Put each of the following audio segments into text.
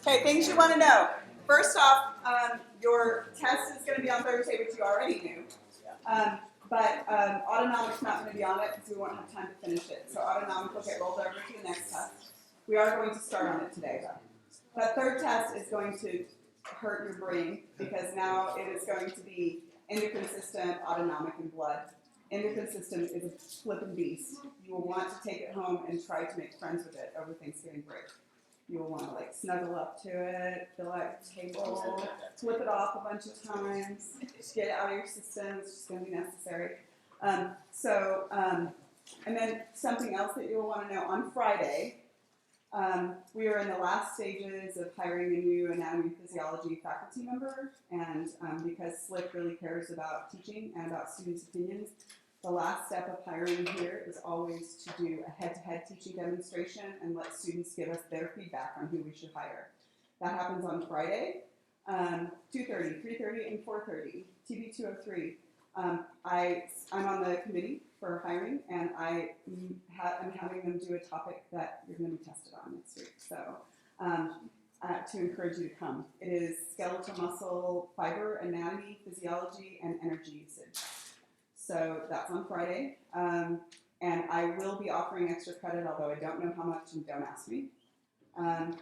Okay, things you want to know. First off, your test is going to be on Thursday, which you already knew. But autonomic's not going to be on it because we won't have time to finish it. So autonomic will get rolled over to the next test. We are going to start on it today, though. That third test is going to hurt your brain because now it is going to be endocrine system, autonomic, and blood. Endocrine system is a flippin' beast. You will want to take it home and try to make friends with it over Thanksgiving break. You will want to like snuggle up to it, fill out your table, flip it off a bunch of times, just get it out of your system. It's just going to be necessary. And then something else that you'll want to know on Friday, we are in the last stages of hiring a new anatomy and physiology faculty member, and because SLIC really cares about teaching and about students' opinions, the last step of hiring here is always to do a head-to-head teaching demonstration and let students give us their feedback on who we should hire. That happens on Friday, 2:30, 3:30, and 4:30, TB 203. I'm on the committee for hiring, and I'm having them do a topic that you're going to be tested on next week. So to encourage you to come. It is skeletal muscle fiber, anatomy, physiology, and energy usage. So that's on Friday, and I will be offering extra credit, although I don't know how much, and don't ask me. And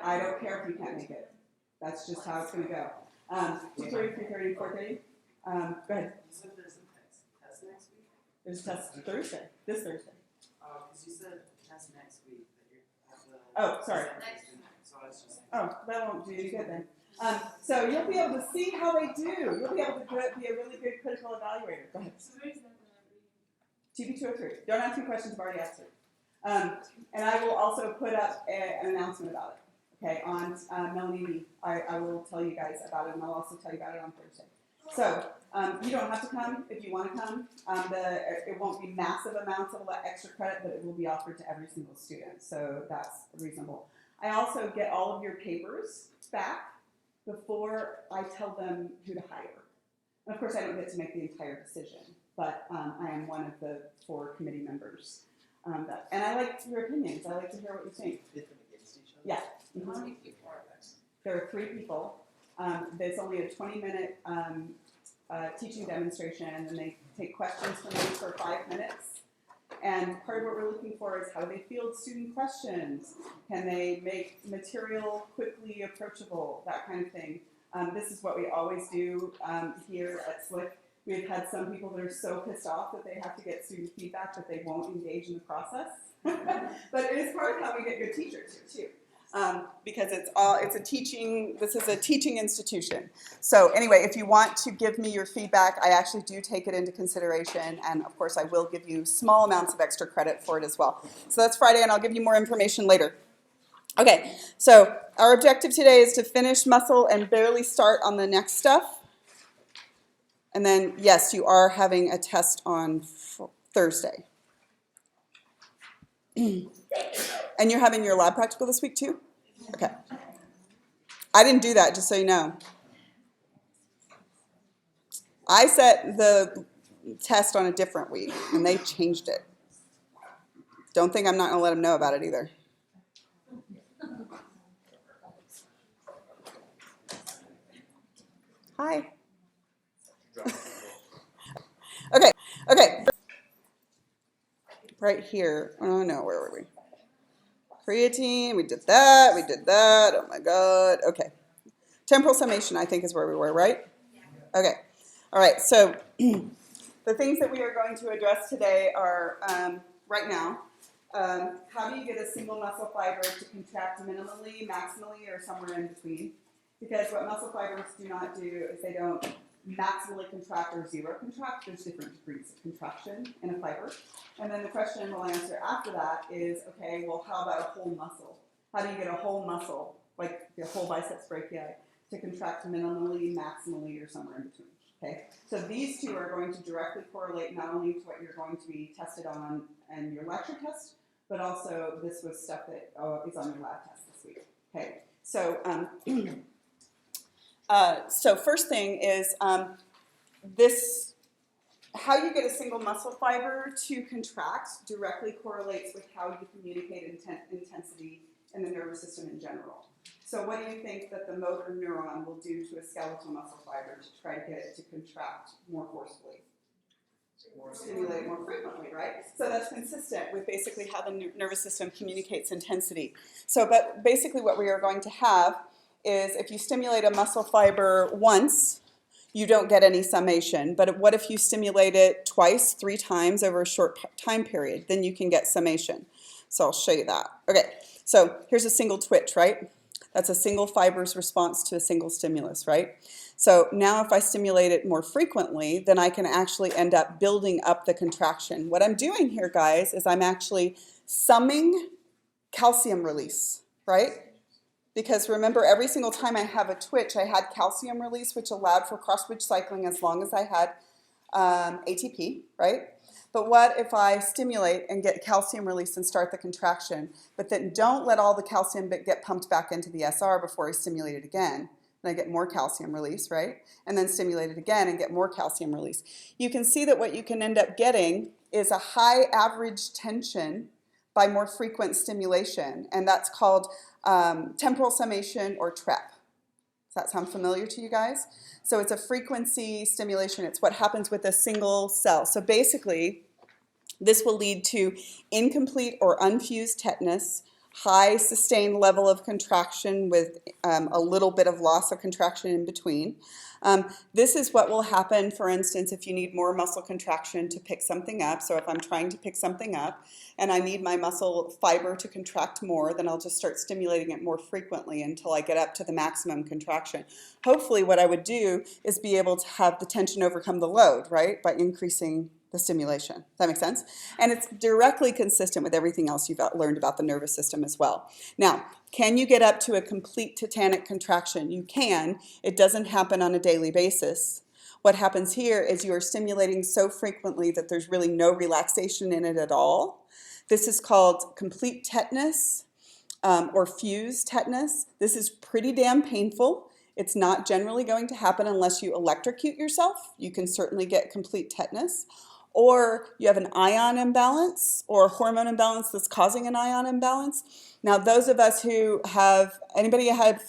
I don't care if you can't make it. That's just how it's going to go. 2:30, 3:30, 4:30. Go ahead. You said there's a test next week? There's a test Thursday, this Thursday. Because you said test next week that you have the. Oh, sorry. So I was just. Oh, that won't do you good then. So you'll be able to see how they do. You'll be able to be a really good critical evaluator. Go ahead. So where's that going to be? TB 203. Don't ask me questions I've already answered. And I will also put up an announcement about it. Okay, on Melanie B. I will tell you guys about it, and I'll also tell you about it on Thursday. So you don't have to come if you want to come. It won't be massive amounts of extra credit, but it will be offered to every single student. So that's reasonable. I also get all of your papers back before I tell them who to hire. And of course, I don't get to make the entire decision, but I am one of the 4 committee members. And I like your opinions. I like to hear what you think. Different against each other? Yeah. Mm-hmm. How many people are there? There are 3 people. There's only a 20-minute teaching demonstration, and they take questions from me for 5 minutes. And part of what we're looking for is how do they field student questions? Can they make material quickly approachable? That kind of thing. This is what we always do here at SLIC. We've had some people that are so pissed off that they have to get student feedback that they won't engage in the process. But it is part of how we get good teachers here too. Because this is a teaching institution. So anyway, if you want to give me your feedback, I actually do take it into consideration, and of course I will give you small amounts of extra credit for it as well. So that's Friday, and I'll give you more information later. Okay, so our objective today is to finish muscle and barely start on the next stuff. And then, yes, you are having a test on Thursday. And you're having your lab practical this week too? Okay. I didn't do that, just so you know. I set the test on a different week, and they changed it. Don't think I'm not going to let them know about it either. Hi. Okay. Right here. Oh, no, where were we? Creatine, we did that. Oh, my God. Okay. Temporal summation, I think, is where we were, right? Okay. All right, so the things that we are going to address today are, right now, how do you get a single muscle fiber to contract minimally, maximally, or somewhere in between? Because what muscle fibers do not do is they don't maximally contract or zero contract. There's different degrees of contraction in a fiber. And then the question we'll answer after that is, okay, well, how about a whole muscle? How do you get a whole muscle, like the whole biceps brachii, to contract minimally, maximally, or somewhere in between? Okay, so these two are going to directly correlate not only to what you're going to be tested on in your lecture test, but also this was stuff that is on your lab test this week. Okay, so so first thing is how you get a single muscle fiber to contract directly correlates with how you communicate intensity in the nervous system in general. So what do you think that the motor neuron will do to a skeletal muscle fiber to try to get it to contract more forcefully? Stimulate more frequently, right? So that's consistent with basically how the nervous system communicates intensity. So, but basically what we are going to have is if you stimulate a muscle fiber once, you don't get any summation. But what if you stimulate it twice, 3 times over a short time period? Then you can get summation. So I'll show you that. Okay, so here's a single twitch, right? That's a single fiber's response to a single stimulus, right? So now if I stimulate it more frequently, then I can actually end up building up the contraction. What I'm doing here, guys, is I'm actually summing calcium release, right? Because remember, every single time I have a twitch, I had calcium release, which allowed for cross-bridge cycling as long as I had ATP, right? But what if I stimulate and get calcium release and start the contraction, but then don't let all the calcium get pumped back into the SR before I stimulate it again? And I get more calcium release, right? And then stimulate it again and get more calcium release. You can see that what you can end up getting is a high average tension by more frequent stimulation, and that's called temporal summation or TREP. Does that sound familiar to you guys? So it's a frequency stimulation. It's what happens with a single cell. So basically, this will lead to incomplete or unfused tetanus, high sustained level of contraction with a little bit of loss of contraction in between. This is what will happen, for instance, if you need more muscle contraction to pick something up. So if I'm trying to pick something up and I need my muscle fiber to contract more, then I'll just start stimulating it more frequently until I get up to the maximum contraction. Hopefully what I would do is be able to have the tension overcome the load, right, by increasing the stimulation. Does that make sense? And it's directly consistent with everything else you've learned about the nervous system as well. Now, can you get up to a complete tetanic contraction? You can. It doesn't happen on a daily basis. What happens here is you are stimulating so frequently that there's really no relaxation in it at all. This is called complete tetanus or fused tetanus. This is pretty damn painful. It's not generally going to happen unless you electrocute yourself. You can certainly get complete tetanus. Or you have an ion imbalance or a hormone imbalance that's causing an ion imbalance. Now, those of us who have, anybody had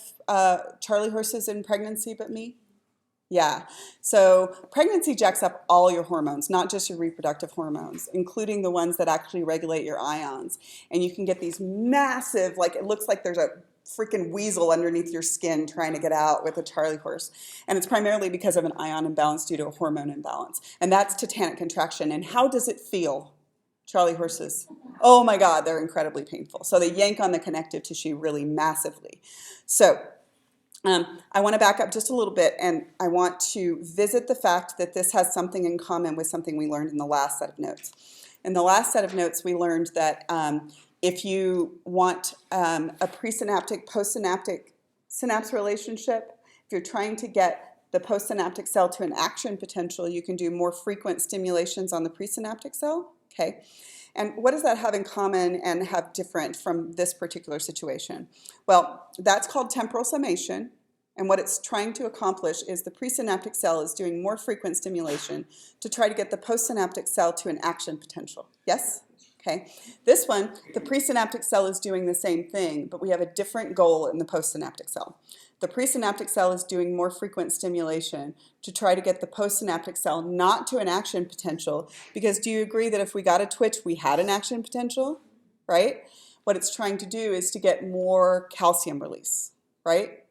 Charlie horses in pregnancy but me? Yeah. So pregnancy jacks up all your hormones, not just your reproductive hormones, including the ones that actually regulate your ions. And you can get these massive, like it looks like there's a freaking weasel underneath your skin trying to get out with a Charlie horse. And it's primarily because of an ion imbalance due to a hormone imbalance. And that's tetanic contraction. And how does it feel? Charlie horses. Oh my God, they're incredibly painful. So they yank on the connective tissue really massively. So I want to back up just a little bit, and I want to visit the fact that this has something in common with something we learned in the last set of notes. In the last set of notes, we learned that if you want a presynaptic, postsynaptic synapse relationship, if you're trying to get the postsynaptic cell to an action potential, you can do more frequent stimulations on the presynaptic cell. Okay. And what does that have in common and have different from this particular situation? Well, that's called temporal summation. And what it's trying to accomplish is the presynaptic cell is doing more frequent stimulation to try to get the postsynaptic cell to an action potential. Yes? Okay. This one, the presynaptic cell is doing the same thing, but we have a different goal in the postsynaptic cell. The presynaptic cell is doing more frequent stimulation to try to get the postsynaptic cell not to an action potential, because do you agree that if we got a twitch, we had an action potential, right? What it's trying to do is to get more calcium release, right?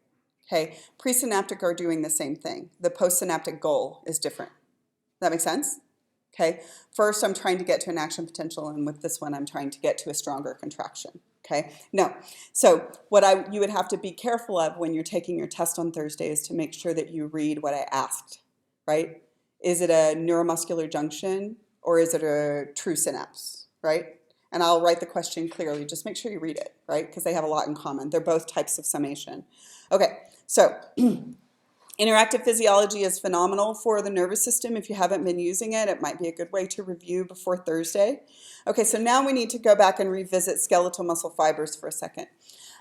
Okay, presynaptic are doing the same thing. The postsynaptic goal is different. Does that make sense? Okay, first I'm trying to get to an action potential, and with this one I'm trying to get to a stronger contraction. Okay, no. So what you would have to be careful of when you're taking your test on Thursday is to make sure that you read what I asked, right? Is it a neuromuscular junction or is it a true synapse, right? And I'll write the question clearly. Just make sure you read it, right? Because they have a lot in common. They're both types of summation. Okay, so interactive physiology is phenomenal for the nervous system. If you haven't been using it, it might be a good way to review before Thursday. Okay, so now we need to go back and revisit skeletal muscle fibers for a second.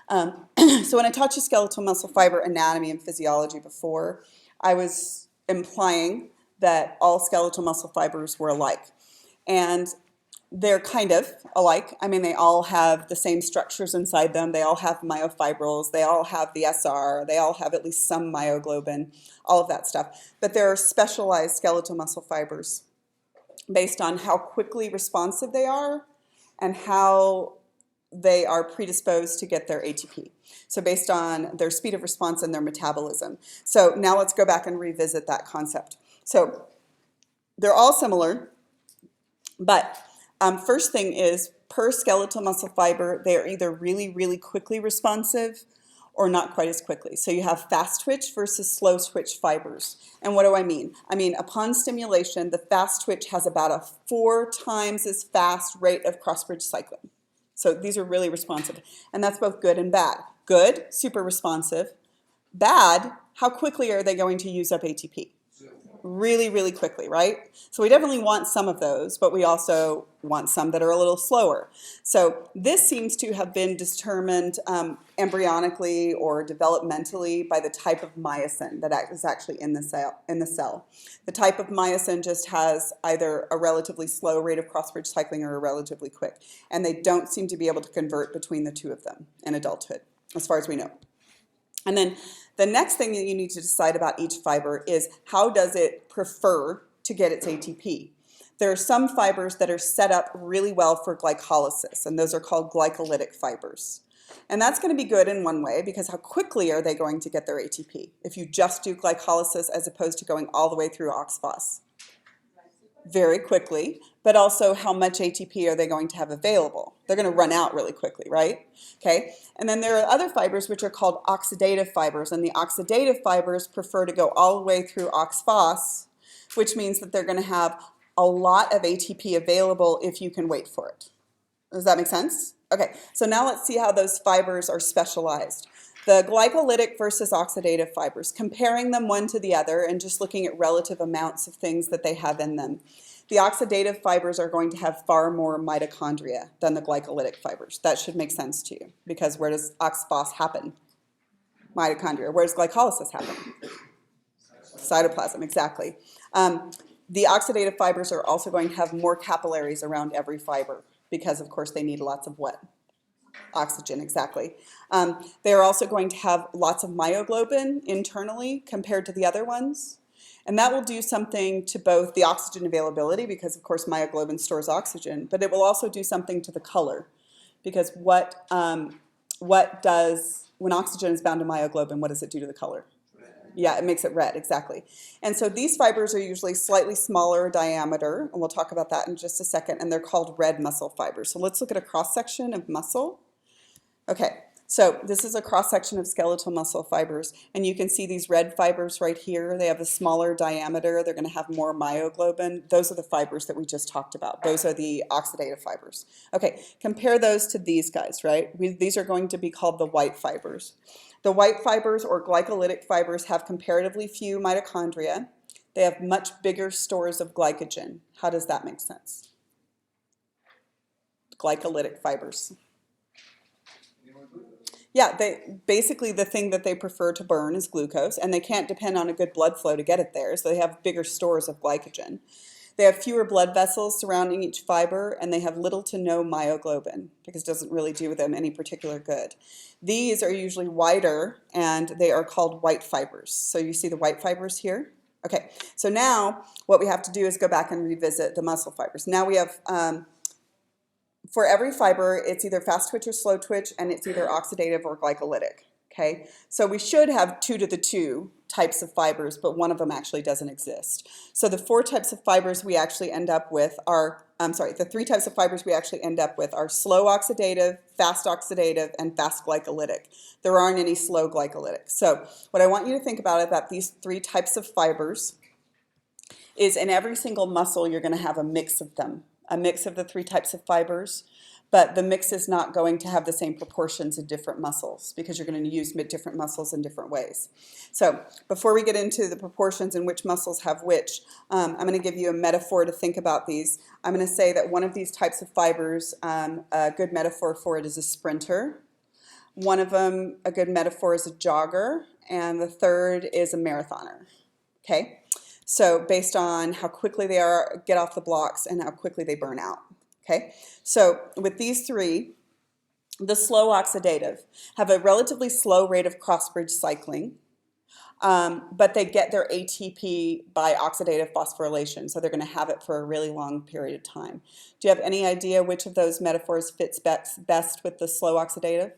So when I taught you skeletal muscle fiber anatomy and physiology before, I was implying that all skeletal muscle fibers were alike. And they're kind of alike. I mean, they all have the same structures inside them. They all have myofibrils. They all have the SR. They all have at least some myoglobin, all of that stuff. But there are specialized skeletal muscle fibers based on how quickly responsive they are and how they are predisposed to get their ATP. So based on their speed of response and their metabolism. So now let's go back and revisit that concept. So they're all similar, but first thing is, per skeletal muscle fiber, they are either really, really quickly responsive or not quite as quickly. So you have fast twitch versus slow twitch fibers. And what do I mean? I mean, upon stimulation, the fast twitch has about a 4 times as fast rate of cross-bridge cycling. So these are really responsive. And that's both good and bad. Good, super responsive. Bad, how quickly are they going to use up ATP? Really, really quickly, right? So we definitely want some of those, but we also want some that are a little slower. So this seems to have been determined embryonically or developmentally by the type of myosin that is actually in the cell. The type of myosin just has either a relatively slow rate of cross-bridge cycling or a relatively quick, and they don't seem to be able to convert between the two of them in adulthood, as far as we know. And then the next thing that you need to decide about each fiber is how does it prefer to get its ATP. There are some fibers that are set up really well for glycolysis, and those are called glycolytic fibers. And that's going to be good in one way, because how quickly are they going to get their ATP if you just do glycolysis as opposed to going all the way through oxphos? Very quickly, but also how much ATP are they going to have available? They're going to run out really quickly, right? Okay, and then there are other fibers which are called oxidative fibers, and the oxidative fibers prefer to go all the way through oxphos, which means that they're going to have a lot of ATP available if you can wait for it. Does that make sense? Okay, so now let's see how those fibers are specialized. The glycolytic versus oxidative fibers, comparing them one to the other and just looking at relative amounts of things that they have in them. The oxidative fibers are going to have far more mitochondria than the glycolytic fibers. That should make sense to you, because where does oxphos happen? Mitochondria. Where does glycolysis happen? Cytoplasm, exactly. The oxidative fibers are also going to have more capillaries around every fiber because, of course, they need lots of what? Oxygen, exactly. They're also going to have lots of myoglobin internally compared to the other ones. And that will do something to both the oxygen availability, because of course myoglobin stores oxygen, but it will also do something to the color. Because what does, when oxygen is bound to myoglobin, what does it do to the color? Yeah, it makes it red, exactly. And so these fibers are usually slightly smaller diameter, and we'll talk about that in just a second, and they're called red muscle fibers. So let's look at a cross-section of muscle. Okay, so this is a cross-section of skeletal muscle fibers, and you can see these red fibers right here. They have a smaller diameter. They're going to have more myoglobin. Those are the fibers that we just talked about. Those are the oxidative fibers. Okay, compare those to these guys, right? These are going to be called the white fibers. The white fibers or glycolytic fibers have comparatively few mitochondria. They have much bigger stores of glycogen. How does that make sense? Glycolytic fibers. Yeah, basically the thing that they prefer to burn is glucose, and they can't depend on a good blood flow to get it there, so they have bigger stores of glycogen. They have fewer blood vessels surrounding each fiber, and they have little to no myoglobin, because it doesn't really do them any particular good. These are usually whiter, and they are called white fibers. So you see the white fibers here? Okay, so now what we have to do is go back and revisit the muscle fibers. Now we have, for every fiber, it's either fast twitch or slow twitch, and it's either oxidative or glycolytic. Okay, so we should have 2 to the 2 types of fibers, but one of them actually doesn't exist. So the 4 types of fibers we actually end up with are, the 3 types of fibers we actually end up with are slow oxidative, and fast glycolytic. There aren't any slow glycolytic. So what I want you to think about these 3 types of fibers is in every single muscle you're going to have a mix of them, a mix of the 3 types of fibers. But the mix is not going to have the same proportions in different muscles, because you're going to use different muscles in different ways. So before we get into the proportions and which muscles have which, I'm going to give you a metaphor to think about these. I'm going to say that one of these types of fibers, a good metaphor for it is a sprinter. One of them, a good metaphor, is a jogger. And the third is a marathoner. Okay? So based on how quickly they get off the blocks and how quickly they burn out. Okay, so with these three, the slow oxidative have a relatively slow rate of cross-bridge cycling, but they get their ATP by oxidative phosphorylation, so they're going to have it for a really long period of time. Do you have any idea which of those metaphors fits best with the slow oxidative?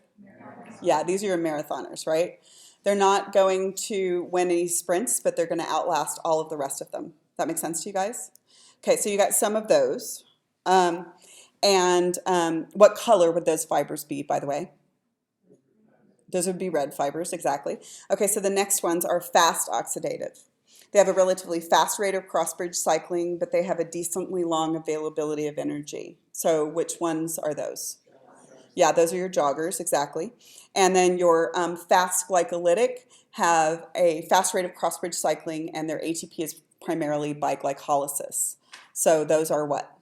Yeah, these are your marathoners, right? They're not going to win any sprints, but they're going to outlast all of the rest of them. That makes sense to you guys? Okay, so you got some of those. What color would those fibers be, by the way? Those would be red fibers, exactly. Okay, so the next ones are fast oxidative. They have a relatively fast rate of cross-bridge cycling, but they have a decently long availability of energy. So which ones are those? Yeah, those are your joggers, exactly. And then your fast glycolytic have a fast rate of cross-bridge cycling, and their ATP is primarily by glycolysis. So those are what?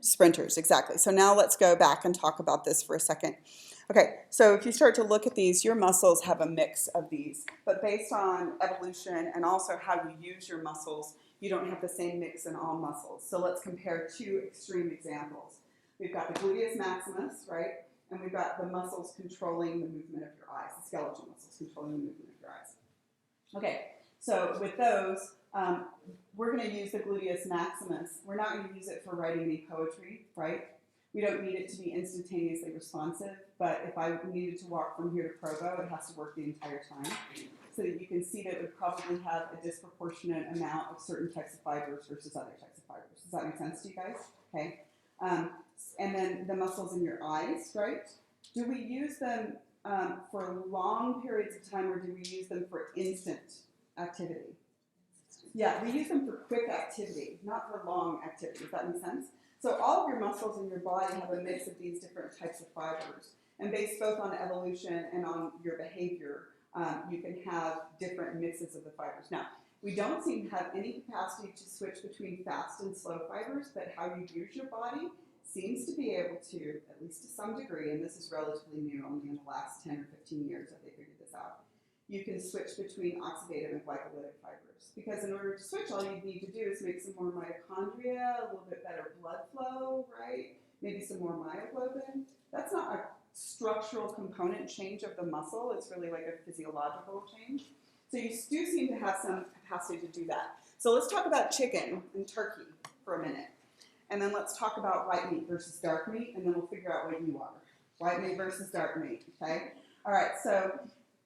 Sprinters, exactly. So now let's go back and talk about this for a second. Okay, so if you start to look at these, your muscles have a mix of these, but based on evolution and also how you use your muscles, you don't have the same mix in all muscles. So let's compare two extreme examples. We've got the gluteus maximus, right? And we've got the muscles controlling the movement of your eyes, the skeletal muscles controlling the movement of your eyes. Okay, so with those, we're going to use the gluteus maximus. We're not going to use it for writing any poetry, right? We don't need it to be instantaneously responsive, but if I needed to walk from here to Provo, it has to work the entire time. So that you can see that it would probably have a disproportionate amount of certain types of fibers versus other types of fibers. Does that make sense to you guys? Okay. And then the muscles in your eyes, right? Do we use them for long periods of time, or do we use them for instant activity? Yeah, we use them for quick activity, not for long activity. Does that make sense? So all of your muscles in your body have a mix of these different types of fibers. And based both on evolution and on your behavior, you can have different mixes of the fibers. Now, we don't seem to have any capacity to switch between fast and slow fibers, but how you use your body seems to be able to, at least to some degree, and this is relatively new, only in the last 10 or 15 years that they figured this out, you can switch between oxidative and glycolytic fibers. Because in order to switch, all you need to do is make some more mitochondria, a little bit better blood flow, right? Maybe some more myoglobin. That's not a structural component change of the muscle. It's really like a physiological change. So you do seem to have some capacity to do that. So let's talk about chicken and turkey for a minute. And then let's talk about white meat versus dark meat, and then we'll figure out what you are. White meat versus dark meat, okay? All right, so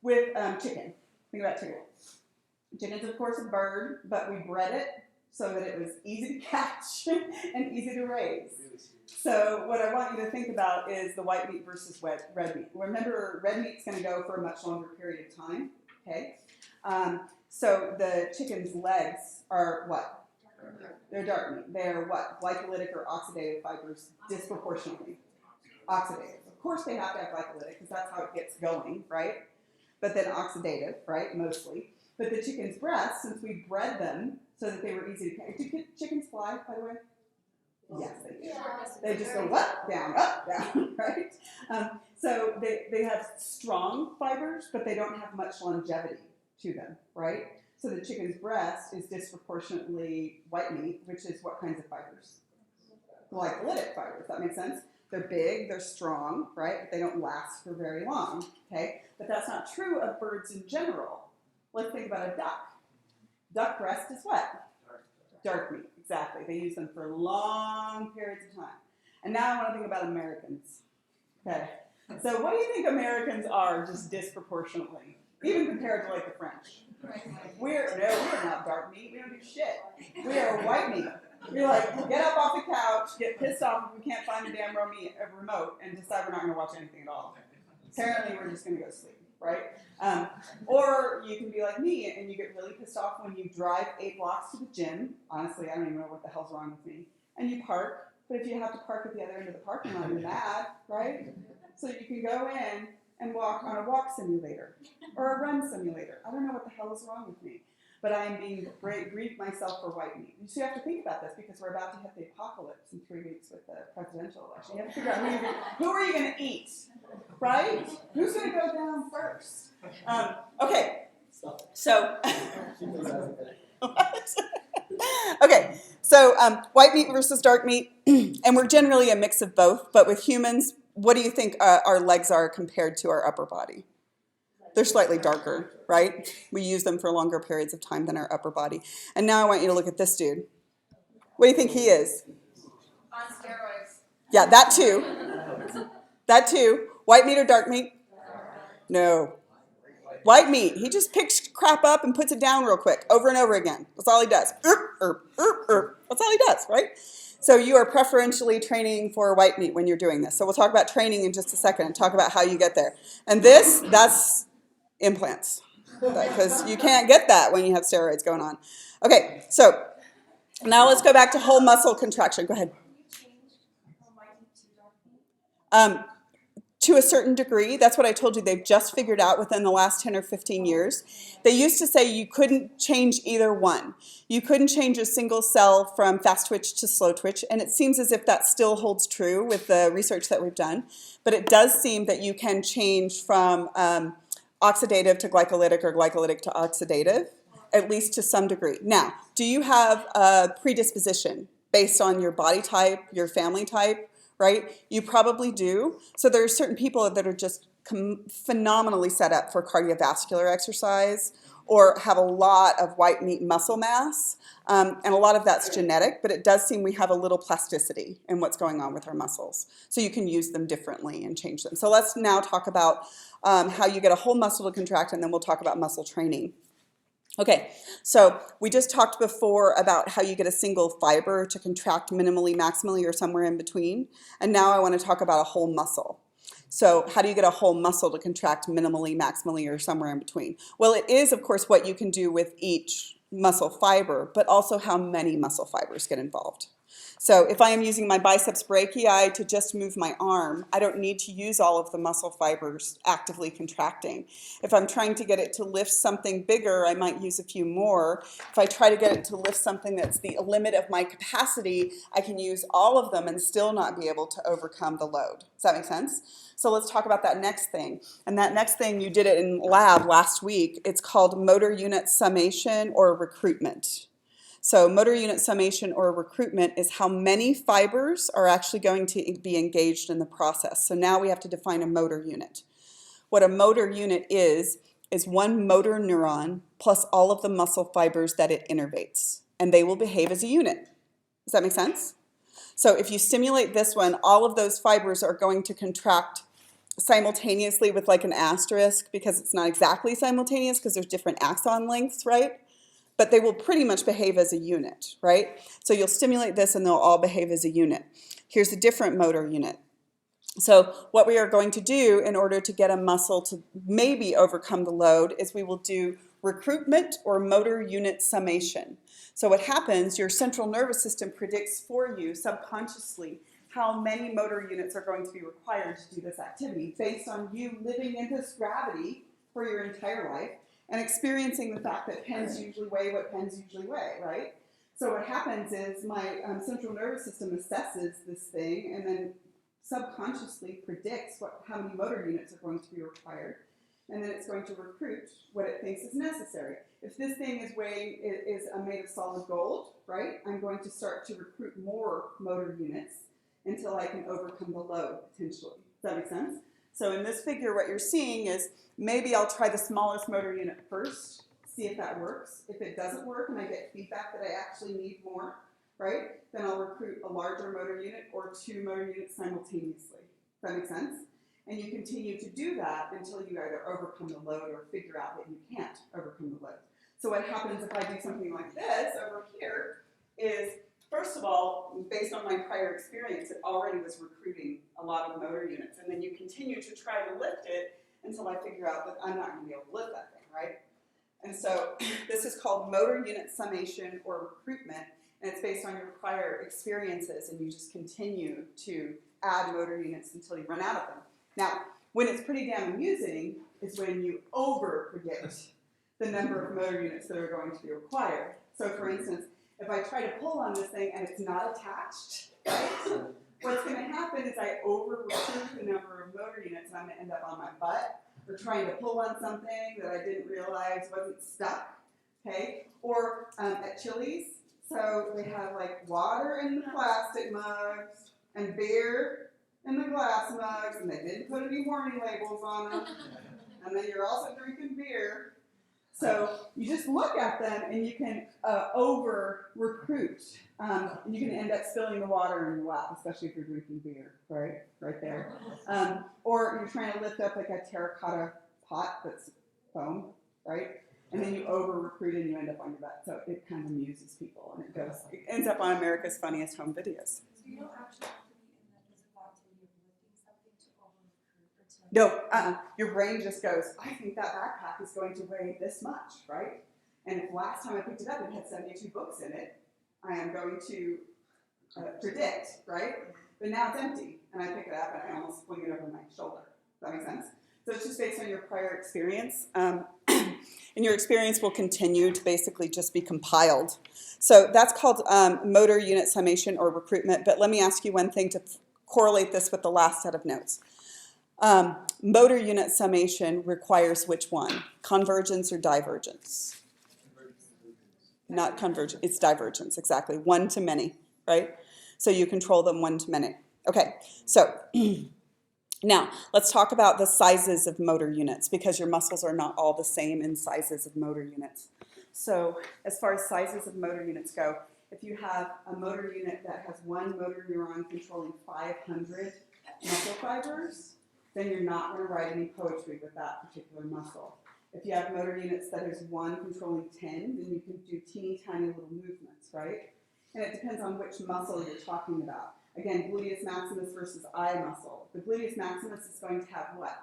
with chicken, think about chicken. Chicken's, of course, a bird, but we bred it so that it was easy to catch and easy to raise. So what I want you to think about is the white meat versus red meat. Remember, red meat's going to go for a much longer period of time, okay? So the chicken's legs are what? They're dark meat. They're what? Glycolytic or oxidative fibers disproportionately. Oxidative. Of course they have to have glycolytic because that's how it gets going, right? But then oxidative, right, mostly. But the chicken's breasts, since we bred them so that they were easy to catch. Do chickens fly, by the way? Yes, they do. Yeah. They just go up, down, right? So they have strong fibers, but they don't have much longevity to them, right? So the chicken's breast is disproportionately white meat, which is what kinds of fibers? Glycolytic fibers. That makes sense? They're big, they're strong, right? But they don't last for very long, okay? But that's not true of birds in general. Let's think about a duck. Duck breast is what? Dark meat, exactly. They use them for long periods of time. And now I want to think about Americans. Okay. So what do you think Americans are just disproportionately, even compared to like the French? We're not dark meat. We don't do shit. We are white meat. We're like, get up off the couch, get pissed off if we can't find the damn remote, and decide we're not going to watch anything at all. Apparently, we're just going to go sleep, right? Or you can be like me, and you get really pissed off when you drive 8 blocks to the gym. Honestly, I don't even know what the hell's wrong with me. And you park, but if you have to park at the other end of the parking lot, you're mad, right? So you can go in and walk on a walk simulator or a run simulator. I don't know what the hell is wrong with me. But I am being grieved myself for white meat. So you have to think about this because we're about to hit the apocalypse in 3 weeks with the presidential election. You have to figure out who are you going to eat, right? Who's going to go down first? Okay, so okay, So white meat versus dark meat, and we're generally a mix of both, but with humans, what do you think our legs are compared to our upper body? They're slightly darker, right? We use them for longer periods of time than our upper body. And now I want you to look at this dude. What do you think he is? On steroids. Yeah, that too. That too. White meat or dark meat? No. White meat. He just picks crap up and puts it down real quick, over and over again. That's all he does. That's all he does, right? So you are preferentially training for white meat when you're doing this. So we'll talk about training in just a second and talk about how you get there. And that's implants, because you can't get that when you have steroids going on. Okay, so now let's go back to whole muscle contraction. Go ahead. To a certain degree, that's what I told you, they've just figured out within the last 10 or 15 years. They used to say you couldn't change either one. You couldn't change a single cell from fast twitch to slow twitch, and it seems as if that still holds true with the research that we've done. But it does seem that you can change from oxidative to glycolytic or glycolytic to oxidative, at least to some degree. Now, do you have a predisposition based on your body type, your family type? Right? You probably do. So there are certain people that are just phenomenally set up for cardiovascular exercise or have a lot of white meat muscle mass. And a lot of that's genetic, but it does seem we have a little plasticity in what's going on with our muscles. So you can use them differently and change them. So let's now talk about how you get a whole muscle to contract, and then we'll talk about muscle training. Okay, so we just talked before about how you get a single fiber to contract minimally, maximally, or somewhere in between. And now I want to talk about a whole muscle. So how do you get a whole muscle to contract minimally, maximally, or somewhere in between? Well, it is, of course, what you can do with each muscle fiber, but also how many muscle fibers get involved. So if I am using my biceps brachii to just move my arm, I don't need to use all of the muscle fibers actively contracting. If I'm trying to get it to lift something bigger, I might use a few more. If I try to get it to lift something that's the limit of my capacity, I can use all of them and still not be able to overcome the load. Does that make sense? So let's talk about that next thing. And that next thing, you did it in lab last week. It's called motor unit summation or recruitment. So motor unit summation or recruitment is how many fibers are actually going to be engaged in the process. So now we have to define a motor unit. What a motor unit is one motor neuron plus all of the muscle fibers that it innervates, and they will behave as a unit. Does that make sense? So if you stimulate this one, all of those fibers are going to contract simultaneously with like an asterisk, because it's not exactly simultaneous because there's different axon lengths, right? But they will pretty much behave as a unit, right? So you'll stimulate this and they'll all behave as a unit. Here's a different motor unit. So what we are going to do in order to get a muscle to maybe overcome the load is we will do recruitment or motor unit summation. So what happens, your central nervous system predicts for you subconsciously how many motor units are going to be required to do this activity based on you living in this gravity for your entire life and experiencing the fact that pens usually weigh what pens usually weigh, right? So what happens is my central nervous system assesses this thing and then subconsciously predicts how many motor units are going to be required, and then it's going to recruit what it thinks is necessary. If this thing is made of solid gold, right, I'm going to start to recruit more motor units until I can overcome the load, potentially. Does that make sense? So in this figure, what you're seeing is maybe I'll try the smallest motor unit first, see if that works. If it doesn't work and I get feedback that I actually need more, right, then I'll recruit a larger motor unit or 2 motor units simultaneously. Does that make sense? And you continue to do that until you either overcome the load or figure out that you can't overcome the load. So what happens if I do something like this over here is, first of all, based on my prior experience, it already was recruiting a lot of motor units. And then you continue to try to lift it until I figure out that I'm not going to be able to lift that thing, right? And so this is called motor unit summation or recruitment, and it's based on your prior experiences, and you just continue to add motor units until you run out of them. Now, when it's pretty damn amusing is when you over-predict the number of motor units that are going to be required. So for instance, if I try to pull on this thing and it's not attached, right, what's going to happen is I over-recruit the number of motor units, and I'm going to end up on my butt or trying to pull on something that I didn't realize wasn't stuck, okay? Or at Chili's, So they have like water in the plastic mugs and beer in the glass mugs, and they didn't put any warning labels on them. And then you're also drinking beer. So you just look at them and you can over recruit. And you can end up spilling the water in your lap, especially if you're drinking beer, right there. Or you're trying to lift up like a terracotta pot that's foam, right? And then you over recruit and you end up on your butt. So it kind of amuses people, and it ends up on America's Funniest Home Videos. So you don't actually have to be in the physical activity of lifting something to over recruit or to. No, your brain just goes, I think that backpack is going to weigh this much, right? And if last time I picked it up, it had 72 books in it, I am going to predict, right? But now it's empty, and I pick it up and I almost fling it over my shoulder. Does that make sense? So it's just based on your prior experience. And your experience will continue to basically just be compiled. So that's called motor unit summation or recruitment. But let me ask you one thing to correlate this with the last set of notes. Motor unit summation requires which one? Convergence or divergence? Not convergence, it's divergence, exactly. One to many, right? So you control them one to many. Okay, so now let's talk about the sizes of motor units, because your muscles are not all the same in sizes of motor units. So as far as sizes of motor units go, if you have a motor unit that has one motor neuron controlling 500 muscle fibers, then you're not going to write any poetry with that particular muscle. If you have motor units that is one controlling 10, then you can do teeny tiny little movements, right? And it depends on which muscle you're talking about. Again, gluteus maximus versus eye muscle. The gluteus maximus is going to have what?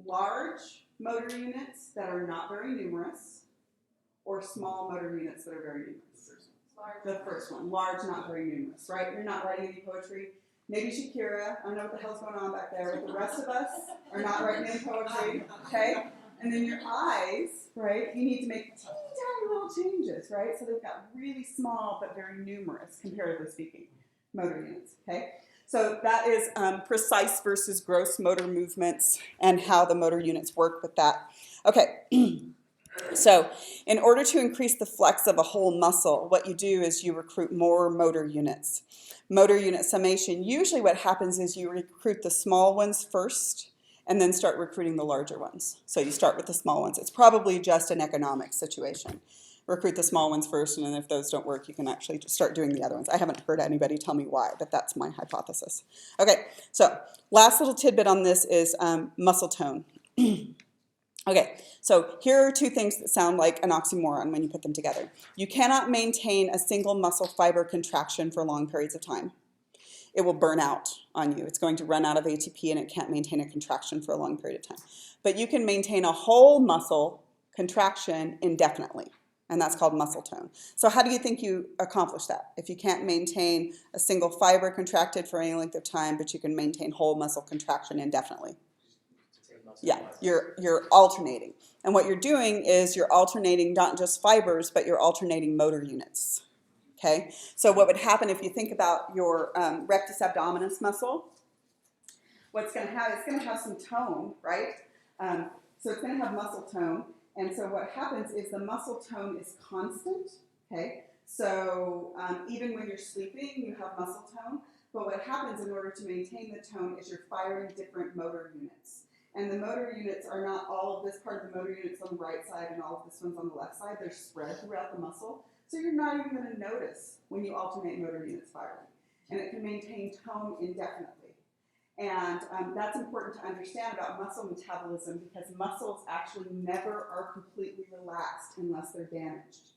Large motor units that are not very numerous, or small motor units that are very numerous. The first one, large, not very numerous, right? You're not writing any poetry. Maybe Shakira, I don't know what the hell's going on back there, but the rest of us are not writing any poetry, okay? And then your eyes, right, you need to make teeny tiny little changes, right? So they've got really small but very numerous, comparatively speaking, motor units, okay? So that is precise versus gross motor movements and how the motor units work with that. Okay, so in order to increase the flex of a whole muscle, what you do is you recruit more motor units. Motor unit summation, usually what happens is you recruit the small ones first and then start recruiting the larger ones. So you start with the small ones. It's probably just an economic situation. Recruit the small ones first, and then if those don't work, you can actually just start doing the other ones. I haven't heard anybody tell me why, but that's my hypothesis. Okay, so last little tidbit on this is muscle tone. Okay, so here are two things that sound like an oxymoron when you put them together. You cannot maintain a single muscle fiber contraction for long periods of time. It will burn out on you. It's going to run out of ATP and it can't maintain a contraction for a long period of time. But you can maintain a whole muscle contraction indefinitely, and that's called muscle tone. So how do you think you accomplish that? If you can't maintain a single fiber contracted for any length of time, but you can maintain whole muscle contraction indefinitely? Yeah, you're alternating. And what you're doing is you're alternating not just fibers, but you're alternating motor units. Okay, so what would happen if you think about your rectus abdominis muscle? What's going to have, it's going to have some tone, right? So it's going to have muscle tone. And so what happens is the muscle tone is constant, okay? So even when you're sleeping, you have muscle tone. But what happens in order to maintain the tone is you're firing different motor units. And the motor units are not all of this part of the motor units on the right side and all of this one's on the left side. They're spread throughout the muscle. So you're not even going to notice when you alternate motor units firing. And it can maintain tone indefinitely. And that's important to understand about muscle metabolism, because muscles actually never are completely relaxed unless they're damaged.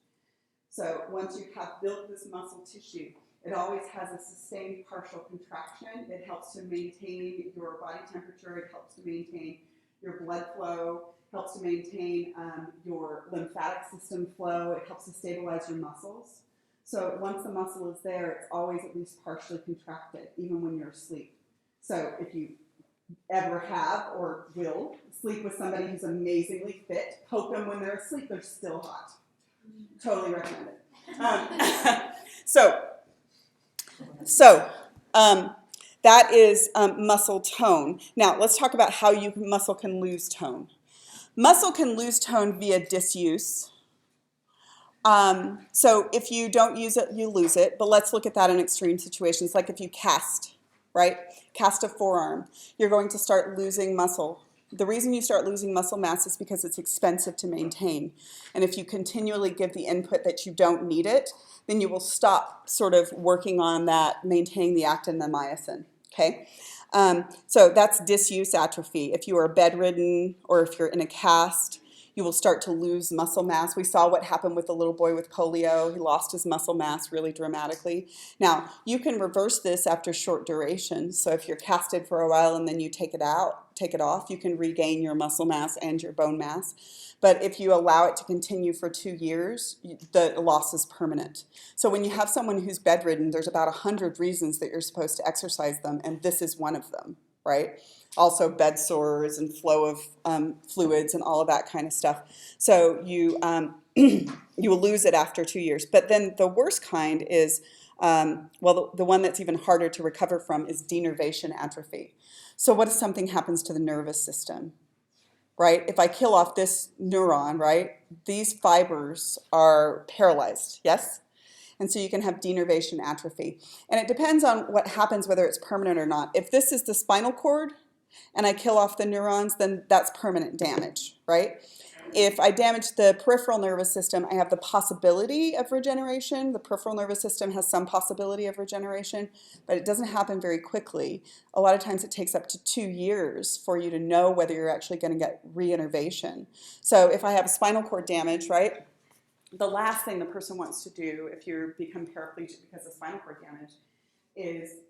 So once you have built this muscle tissue, it always has a sustained partial contraction. It helps to maintain your body temperature. It helps to maintain your blood flow, helps to maintain your lymphatic system flow. It helps to stabilize your muscles. So once the muscle is there, it's always at least partially contracted, even when you're asleep. So if you ever have or will sleep with somebody who's amazingly fit, poke them when they're asleep, they're still hot. Totally recommend it. So that is muscle tone. Now let's talk about how muscle can lose tone. Muscle can lose tone via disuse So if you don't use it, you lose it. But let's look at that in extreme situations, like if you cast, right? Cast a forearm, you're going to start losing muscle. The reason you start losing muscle mass is because it's expensive to maintain. And if you continually give the input that you don't need it, then you will stop sort of working on that, maintaining the actin and the myosin, okay? So that's disuse atrophy. If you are bedridden or if you're in a cast, you will start to lose muscle mass. We saw what happened with the little boy with polio. He lost his muscle mass really dramatically. Now, you can reverse this after short duration. So if you're casted for a while and then you take it off, you can regain your muscle mass and your bone mass. But if you allow it to continue for 2 years, the loss is permanent. So when you have someone who's bedridden, there's about 100 reasons that you're supposed to exercise them, and this is one of them, right? Also bed sores and flow of fluids and all of that kind of stuff. So you, you will lose it after 2 years. But then the worst kind is, the one that's even harder to recover from is denervation atrophy. So what if something happens to the nervous system, right? If I kill off this neuron, right, these fibers are paralyzed, yes? And so you can have denervation atrophy. And it depends on what happens, whether it's permanent or not. If this is the spinal cord, and I kill off the neurons, then that's permanent damage, right? If I damage the peripheral nervous system, I have the possibility of regeneration. The peripheral nervous system has some possibility of regeneration, but it doesn't happen very quickly. A lot of times it takes up to 2 years for you to know whether you're actually going to get reinnervation. So if I have spinal cord damage, right, the last thing the person wants to do if you become paraplegic because of spinal cord damage is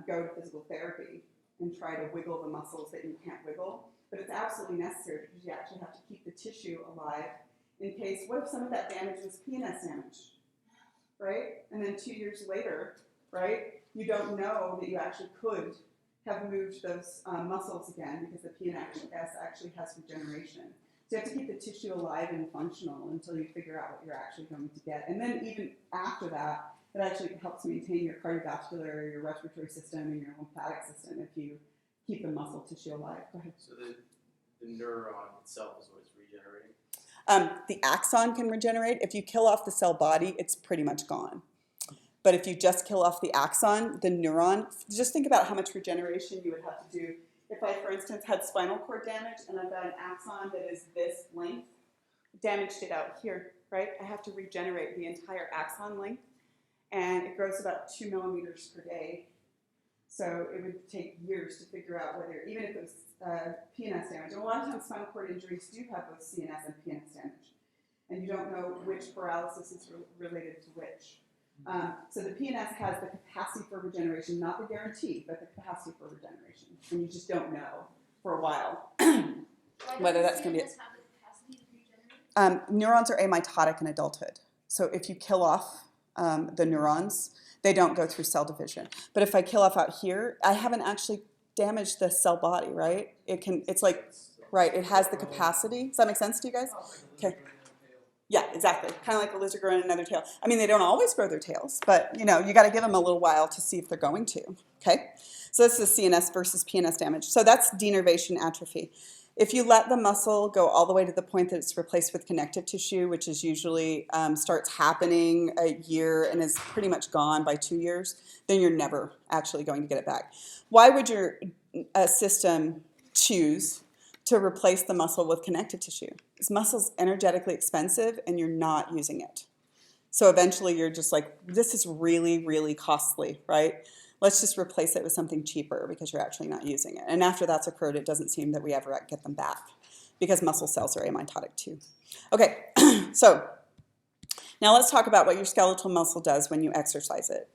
go to physical therapy and try to wiggle the muscles that you can't wiggle. But it's absolutely necessary because you actually have to keep the tissue alive in case, what if some of that damage was PNS damage, right? And then 2 years later, right, you don't know that you actually could have moved those muscles again because the PNS actually has regeneration. So you have to keep the tissue alive and functional until you figure out what you're actually going to get. And then even after that, it actually helps maintain your cardiovascular, your respiratory system, and your lymphatic system if you keep the muscle tissue alive. Go ahead. So the neuron itself is what is regenerating? The axon can regenerate. If you kill off the cell body, it's pretty much gone. But if you just kill off the axon, the neuron, just think about how much regeneration you would have to do. If I, for instance, had spinal cord damage and I've got an axon that is this length, damaged it out here, right? I have to regenerate the entire axon length, and it grows about 2 millimeters per day. So it would take years to figure out whether, even if it was PNS damage, and a lot of times spinal cord injuries do have both CNS and PNS damage, and you don't know which paralysis is related to which. So the PNS has the capacity for regeneration, not the guarantee, but the capacity for regeneration, and you just don't know for a while whether that's going to be it. Neurons are amitotic in adulthood, so if you kill off the neurons, they don't go through cell division. But if I kill off out here, I haven't actually damaged the cell body, right? It's like, right, it has the capacity. Does that make sense to you guys? Okay. Yeah, exactly. Kind of like a lizard growing another tail. I mean, they don't always grow their tails, but you know, you got to give them a little while to see if they're going to, okay? So this is CNS versus PNS damage. So that's denervation atrophy. If you let the muscle go all the way to the point that it's replaced with connective tissue, which is usually starts happening a year and is pretty much gone by 2 years, then you're never actually going to get it back. Why would your system choose to replace the muscle with connective tissue? Because muscle's energetically expensive and you're not using it. So eventually you're just like, this is really, really costly, right? Let's just replace it with something cheaper because you're actually not using it. And after that's occurred, it doesn't seem that we ever get them back because muscle cells are amitotic too. Okay, so now let's talk about what your skeletal muscle does when you exercise it.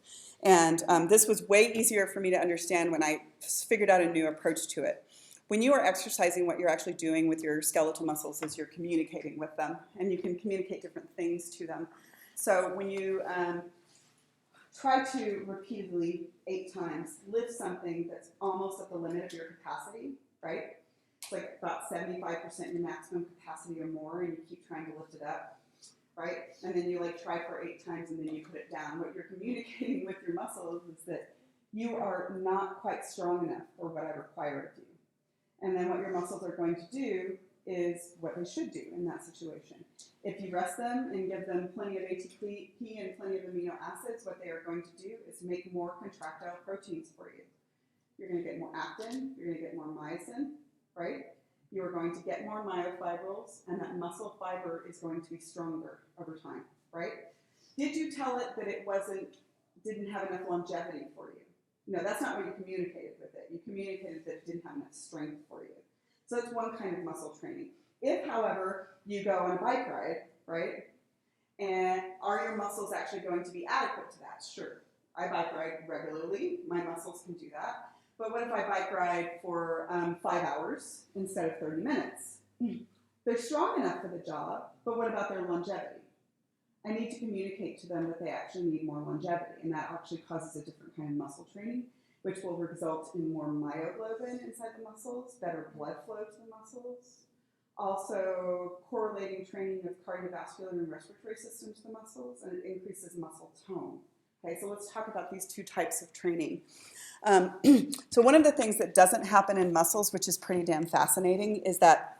And this was way easier for me to understand when I figured out a new approach to it. When you are exercising, what you're actually doing with your skeletal muscles is you're communicating with them, and you can communicate different things to them. So when you try to repeatedly 8 times lift something that's almost at the limit of your capacity, right? It's like about 75% your maximum capacity or more, and you keep trying to lift it up, right? And then you like try for 8 times and then you put it down. What you're communicating with your muscles is that you are not quite strong enough for what I require of you. And then what your muscles are going to do is what they should do in that situation. If you rest them and give them plenty of ATP and plenty of amino acids, what they are going to do is make more contractile proteins for you. You're going to get more actin, you're going to get more myosin, right? You are going to get more myofibrils, and that muscle fiber is going to be stronger over time, right? Did you tell it that it didn't have enough longevity for you? No, that's not what you communicated with it. You communicated that it didn't have enough strength for you. So that's one kind of muscle training. If, however, you go on a bike ride, right, and are your muscles actually going to be adequate to that? Sure. I bike ride regularly. My muscles can do that. But what if I bike ride for 5 hours instead of 30 minutes? They're strong enough for the job, but what about their longevity? I need to communicate to them that they actually need more longevity, and that actually causes a different kind of muscle training, which will result in more myoglobin inside the muscles, better blood flow to the muscles, also correlating training of cardiovascular and respiratory system to the muscles, and it increases muscle tone. Okay, so let's talk about these two types of training. So one of the things that doesn't happen in muscles, which is pretty damn fascinating, is that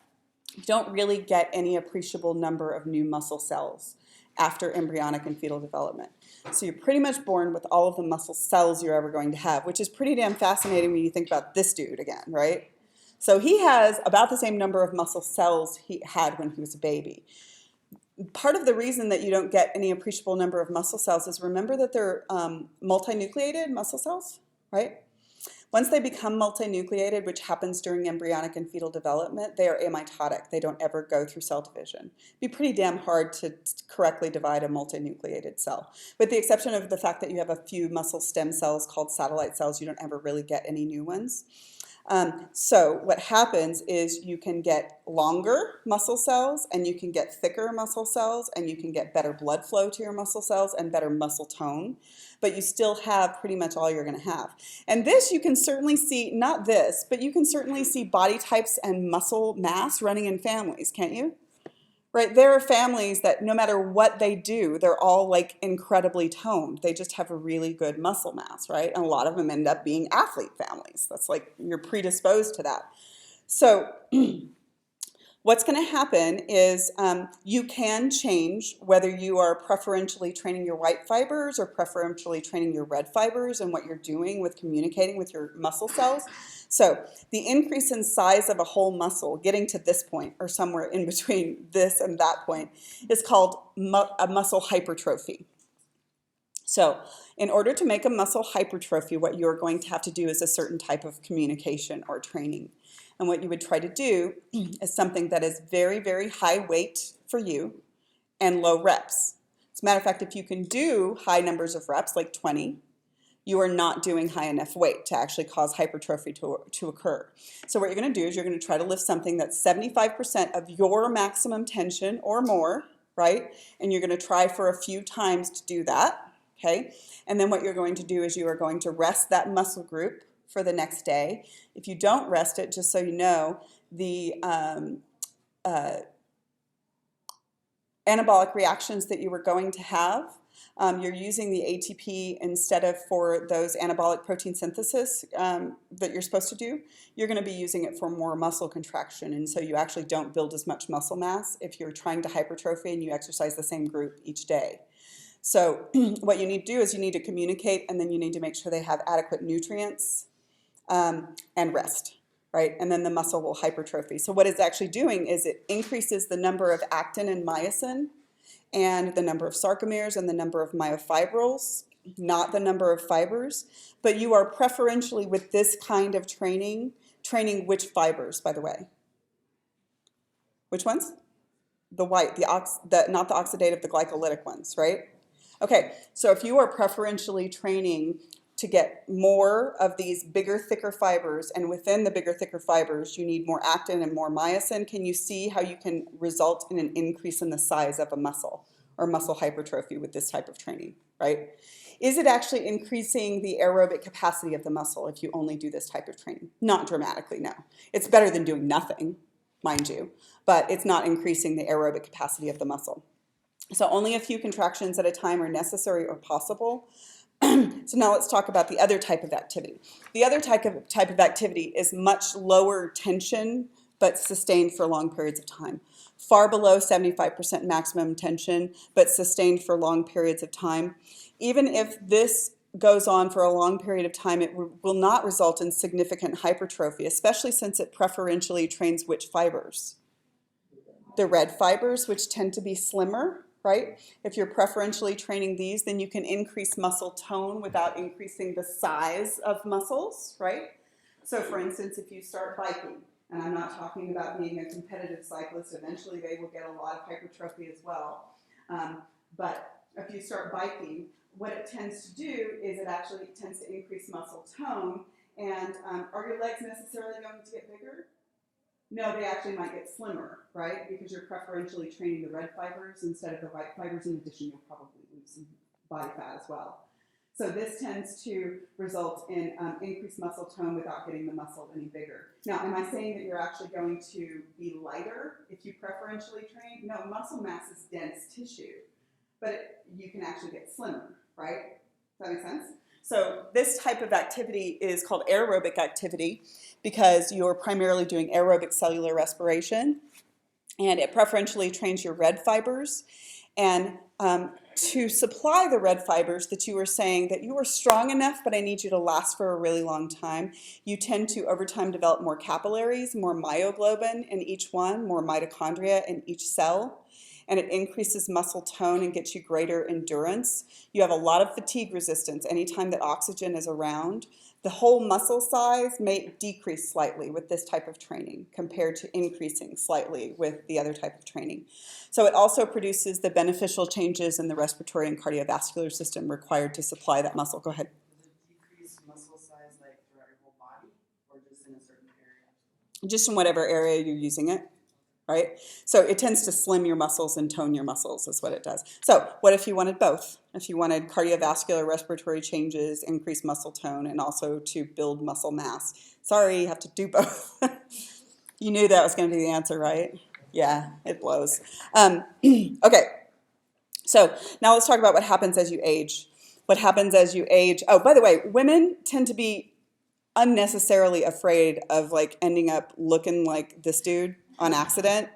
you don't really get any appreciable number of new muscle cells after embryonic and fetal development. So you're pretty much born with all of the muscle cells you're ever going to have, which is pretty damn fascinating when you think about this dude again, right? So he has about the same number of muscle cells he had when he was a baby. Part of the reason that you don't get any appreciable number of muscle cells is, remember that they're multinucleated muscle cells, right? Once they become multinucleated, which happens during embryonic and fetal development, they are amitotic. They don't ever go through cell division. It'd be pretty damn hard to correctly divide a multinucleated cell. With the exception of the fact that you have a few muscle stem cells called satellite cells, you don't ever really get any new ones. So what happens is you can get longer muscle cells, and you can get thicker muscle cells, and you can get better blood flow to your muscle cells and better muscle tone, but you still have pretty much all you're going to have. And this you can certainly see, not this, but you can certainly see body types and muscle mass running in families, can't you? Right, there are families that no matter what they do, they're all like incredibly toned. They just have a really good muscle mass, right? And a lot of them end up being athlete families. That's like, you're predisposed to that. So what's going to happen is you can change whether you are preferentially training your white fibers or preferentially training your red fibers and what you're doing with communicating with your muscle cells. So the increase in size of a whole muscle, getting to this point or somewhere in between this and that point, is called a muscle hypertrophy. So in order to make a muscle hypertrophy, what you're going to have to do is a certain type of communication or training. And what you would try to do is something that is very, very high weight for you and low reps. As a matter of fact, if you can do high numbers of reps, like 20, you are not doing high enough weight to actually cause hypertrophy to occur. So what you're going to do is you're going to try to lift something that's 75% of your maximum tension or more, right? And you're going to try for a few times to do that, okay? And then what you're going to do is you are going to rest that muscle group for the next day. If you don't rest it, just so you know, the anabolic reactions that you were going to have, you're using the ATP instead of for those anabolic protein synthesis that you're supposed to do. You're going to be using it for more muscle contraction, and so you actually don't build as much muscle mass if you're trying to hypertrophy and you exercise the same group each day. So what you need to do is you need to communicate, and then you need to make sure they have adequate nutrients and rest, right? And then the muscle will hypertrophy. So what it's actually doing is it increases the number of actin and myosin and the number of sarcomeres and the number of myofibrils, not the number of fibers. But you are preferentially, with this kind of training which fibers, by the way? Which ones? The white, not the oxidative, the glycolytic ones, right? Okay, so if you are preferentially training to get more of these bigger, thicker fibers, and within the bigger, thicker fibers, you need more actin and more myosin, can you see how you can result in an increase in the size of a muscle or muscle hypertrophy with this type of training, right? Is it actually increasing the aerobic capacity of the muscle if you only do this type of training? Not dramatically, no. It's better than doing nothing, mind you, but it's not increasing the aerobic capacity of the muscle. So only a few contractions at a time are necessary or possible. So now let's talk about the other type of activity. The other type of activity is much lower tension but sustained for long periods of time. Far below 75% maximum tension, but sustained for long periods of time. Even if this goes on for a long period of time, it will not result in significant hypertrophy, especially since it preferentially trains which fibers? The red fibers, which tend to be slimmer, right? If you're preferentially training these, then you can increase muscle tone without increasing the size of muscles, right? So for instance, if you start biking, and I'm not talking about being a competitive cyclist, eventually they will get a lot of hypertrophy as well. But if you start biking, what it tends to do is it actually tends to increase muscle tone. And are your legs necessarily going to get bigger? No, they actually might get slimmer, right? Because you're preferentially training the red fibers instead of the white fibers. In addition, you'll probably lose some body fat as well. So this tends to result in increased muscle tone without getting the muscle any bigger. Now, am I saying that you're actually going to be lighter if you preferentially train? No, muscle mass is dense tissue, but you can actually get slimmer, right? Does that make sense? So this type of activity is called aerobic activity because you're primarily doing aerobic cellular respiration, and it preferentially trains your red fibers. And to supply the red fibers that you were saying that you are strong enough, but I need you to last for a really long time, you tend to over time develop more capillaries, more myoglobin in each one, more mitochondria in each cell. And it increases muscle tone and gets you greater endurance. You have a lot of fatigue resistance anytime that oxygen is around. The whole muscle size may decrease slightly with this type of training compared to increasing slightly with the other type of training. So it also produces the beneficial changes in the respiratory and cardiovascular system required to supply that muscle. Go ahead. Does it decrease muscle size like throughout your whole body or just in a certain area? Just in whatever area you're using it. Right? So it tends to slim your muscles and tone your muscles is what it does. So what if you wanted both? If you wanted cardiovascular respiratory changes, increased muscle tone, and also to build muscle mass. Sorry, you have to do both. You knew that was going to be the answer, right? Yeah, it blows. Okay, so now let's talk about what happens as you age. What happens as you age? Oh, by the way, women tend to be unnecessarily afraid of like ending up looking like this dude on accident.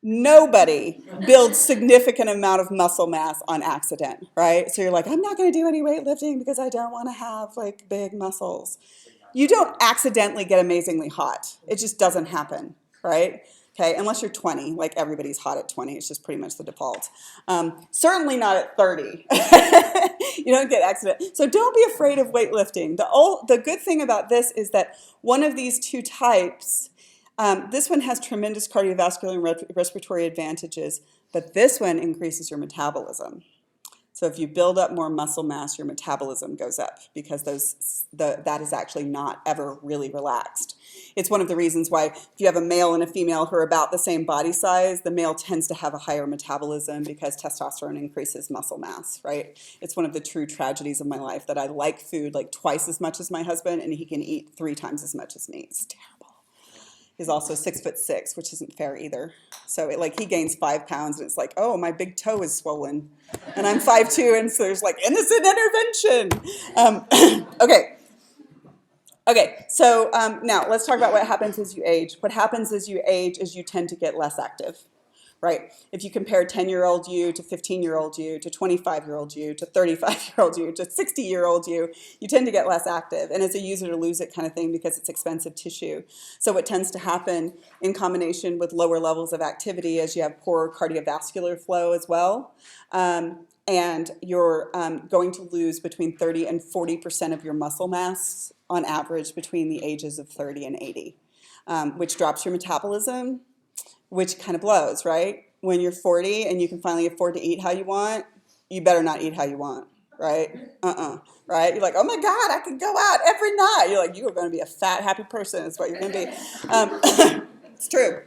Nobody builds significant amount of muscle mass on accident, right? So you're like, I'm not going to do any weightlifting because I don't want to have like big muscles. You don't accidentally get amazingly hot. It just doesn't happen, right? Okay, unless you're 20, like everybody's hot at 20. It's just pretty much the default. Certainly not at 30. You don't get accident. So don't be afraid of weightlifting. The good thing about this is that one of these two types, this one has tremendous cardiovascular and respiratory advantages, but this one increases your metabolism. So if you build up more muscle mass, your metabolism goes up because that is actually not ever really relaxed. It's one of the reasons why if you have a male and a female who are about the same body size, the male tends to have a higher metabolism because testosterone increases muscle mass, right? It's one of the true tragedies of my life that I like food like twice as much as my husband and he can eat 3 times as much as me. It's terrible. He's also 6'6", which isn't fair either. So he gains 5 pounds and it's like, oh, my big toe is swollen. And I'm 5'2", and so there's like innocent intervention. Okay, so now let's talk about what happens as you age. What happens as you age is you tend to get less active, right? If you compare 10-year-old you to 15-year-old you to 25-year-old you to 35-year-old you to 60-year-old you, you tend to get less active. And it's a use it or lose it kind of thing because it's expensive tissue. So what tends to happen in combination with lower levels of activity is you have poorer cardiovascular flow as well. And you're going to lose between 30 and 40% of your muscle mass on average between the ages of 30 and 80, which drops your metabolism, which kind of blows, right? When you're 40 and you can finally afford to eat how you want, you better not eat how you want, right? Right? You're like, oh my God, I can go out every night. You're like, you are going to be a fat, happy person is what you're going to be. It's true.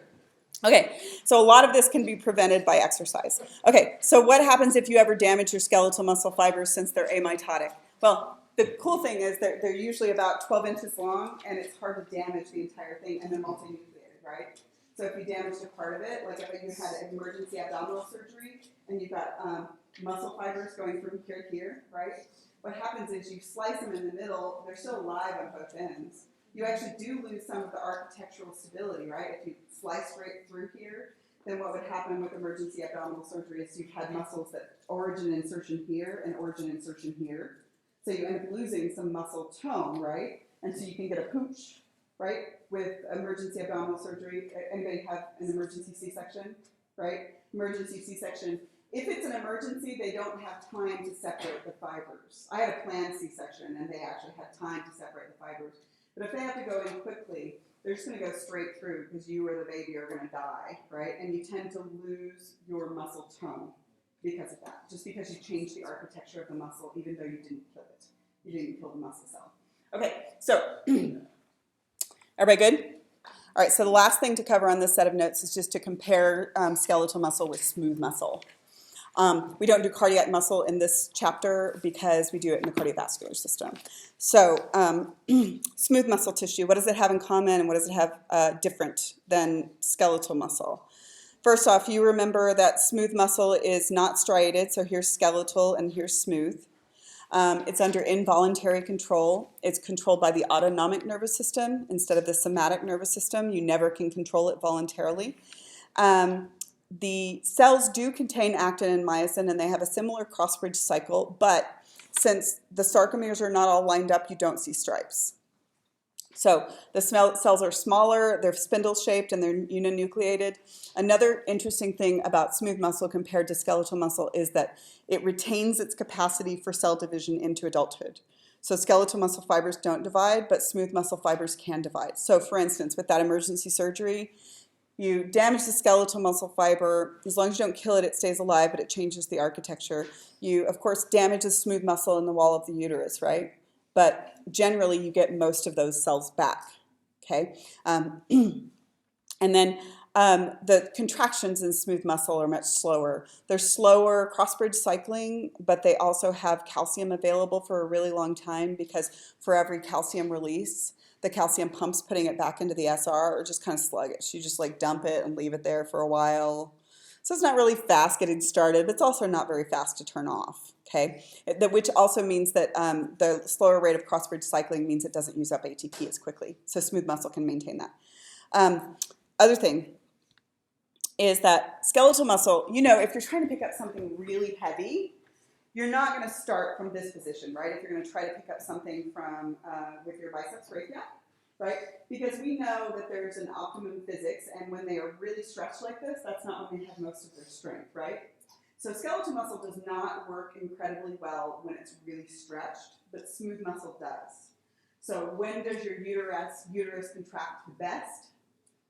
Okay, so a lot of this can be prevented by exercise. Okay, so what happens if you ever damage your skeletal muscle fibers since they're amitotic? Well, the cool thing is that they're usually about 12 inches long, and it's hard to damage the entire thing, and they're multinucleated, right? So if you damaged a part of it, like if you had emergency abdominal surgery, and you've got muscle fibers going from here to here, right? What happens is you slice them in the middle, they're still alive on both ends, you actually do lose some of the architectural stability, right? If you slice right through here, then what would happen with emergency abdominal surgery is you've had muscles that origin insertion here and origin insertion here. So you end up losing some muscle tone, right? And so you can get a pooch, right? With emergency abdominal surgery. Anybody have an emergency C-section, right? Emergency C-section. If it's an emergency, they don't have time to separate the fibers. I had a planned C-section, and they actually had time to separate the fibers. But if they have to go in quickly, they're just going to go straight through because you or the baby are going to die, right? And you tend to lose your muscle tone because of that, just because you change the architecture of the muscle, even though you didn't kill it. You didn't kill the muscle cell. Okay, so everybody good? All right, so the last thing to cover on this set of notes is just to compare skeletal muscle with smooth muscle. We don't do cardiac muscle in this chapter because we do it in the cardiovascular system. So smooth muscle tissue, what does it have in common and what does it have different than skeletal muscle? First off, you remember that smooth muscle is not striated, so here's skeletal and here's smooth. It's under involuntary control. It's controlled by the autonomic nervous system instead of the somatic nervous system. You never can control it voluntarily. The cells do contain actin and myosin, and they have a similar cross-bridge cycle, but since the sarcomeres are not all lined up, you don't see stripes. So the cells are smaller, they're spindle-shaped, and they're uninucleated. Another interesting thing about smooth muscle compared to skeletal muscle is that it retains its capacity for cell division into adulthood. So skeletal muscle fibers don't divide, but smooth muscle fibers can divide. So for instance, with that emergency surgery, you damage the skeletal muscle fiber. As long as you don't kill it, it stays alive, but it changes the architecture. You, of course, damage the smooth muscle in the wall of the uterus, right? But generally, you get most of those cells back, okay? And then the contractions in smooth muscle are much slower. They're slower cross-bridge cycling, but they also have calcium available for a really long time because for every calcium release, the calcium pumps putting it back into the SR are just kind of sluggish. You just like dump it and leave it there for a while. So it's not really fast getting started, but it's also not very fast to turn off, okay? Which also means that the slower rate of cross-bridge cycling means it doesn't use up ATP as quickly. So smooth muscle can maintain that. Other thing is that skeletal muscle, you know, if you're trying to pick up something really heavy, you're not going to start from this position, right? If you're going to try to pick up something from with your biceps brachia, right? Because we know that there's an optimum physics, and when they are really stretched like this, that's not when they have most of their strength, right? So skeletal muscle does not work incredibly well when it's really stretched, but smooth muscle does. So when does your uterus contract the best?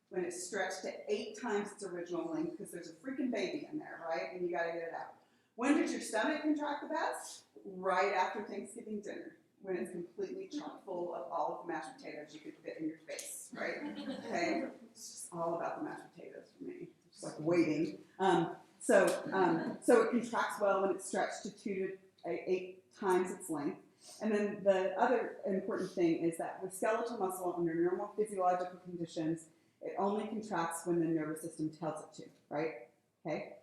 When it's stretched to 8 times its original length, because there's a freaking baby in there, right? And you got to get it out. When does your stomach contract the best? Right after Thanksgiving dinner, when it's completely chock full of all of the mashed potatoes you could fit in your face, right? Okay? It's just all about the mashed potatoes for me. It's like waiting. So it contracts well when it's stretched to 2 to 8 times its length. And then the other important thing is that with skeletal muscle under normal physiological conditions, it only contracts when the nervous system tells it to, right? Okay?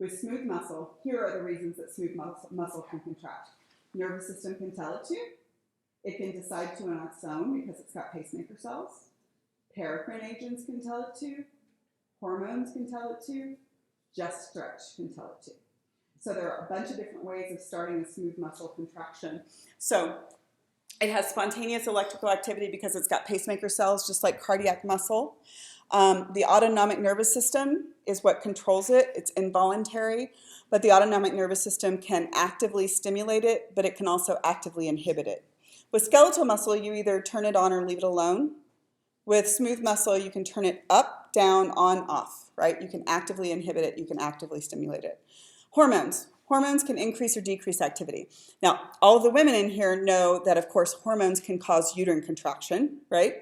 With smooth muscle, here are the reasons that smooth muscle can contract. Nervous system can tell it to. It can decide to on its own because it's got pacemaker cells. Paracrine agents can tell it to. Hormones can tell it to. Just stretch can tell it to. So there are a bunch of different ways of starting a smooth muscle contraction. So it has spontaneous electrical activity because it's got pacemaker cells, just like cardiac muscle. The autonomic nervous system is what controls it. It's involuntary, but the autonomic nervous system can actively stimulate it, but it can also actively inhibit it. With skeletal muscle, you either turn it on or leave it alone. With smooth muscle, you can turn it up, down, on, off, right? You can actively inhibit it. You can actively stimulate it. Hormones. Hormones can increase or decrease activity. Now, all of the women in here know that, of course, hormones can cause uterine contraction, right?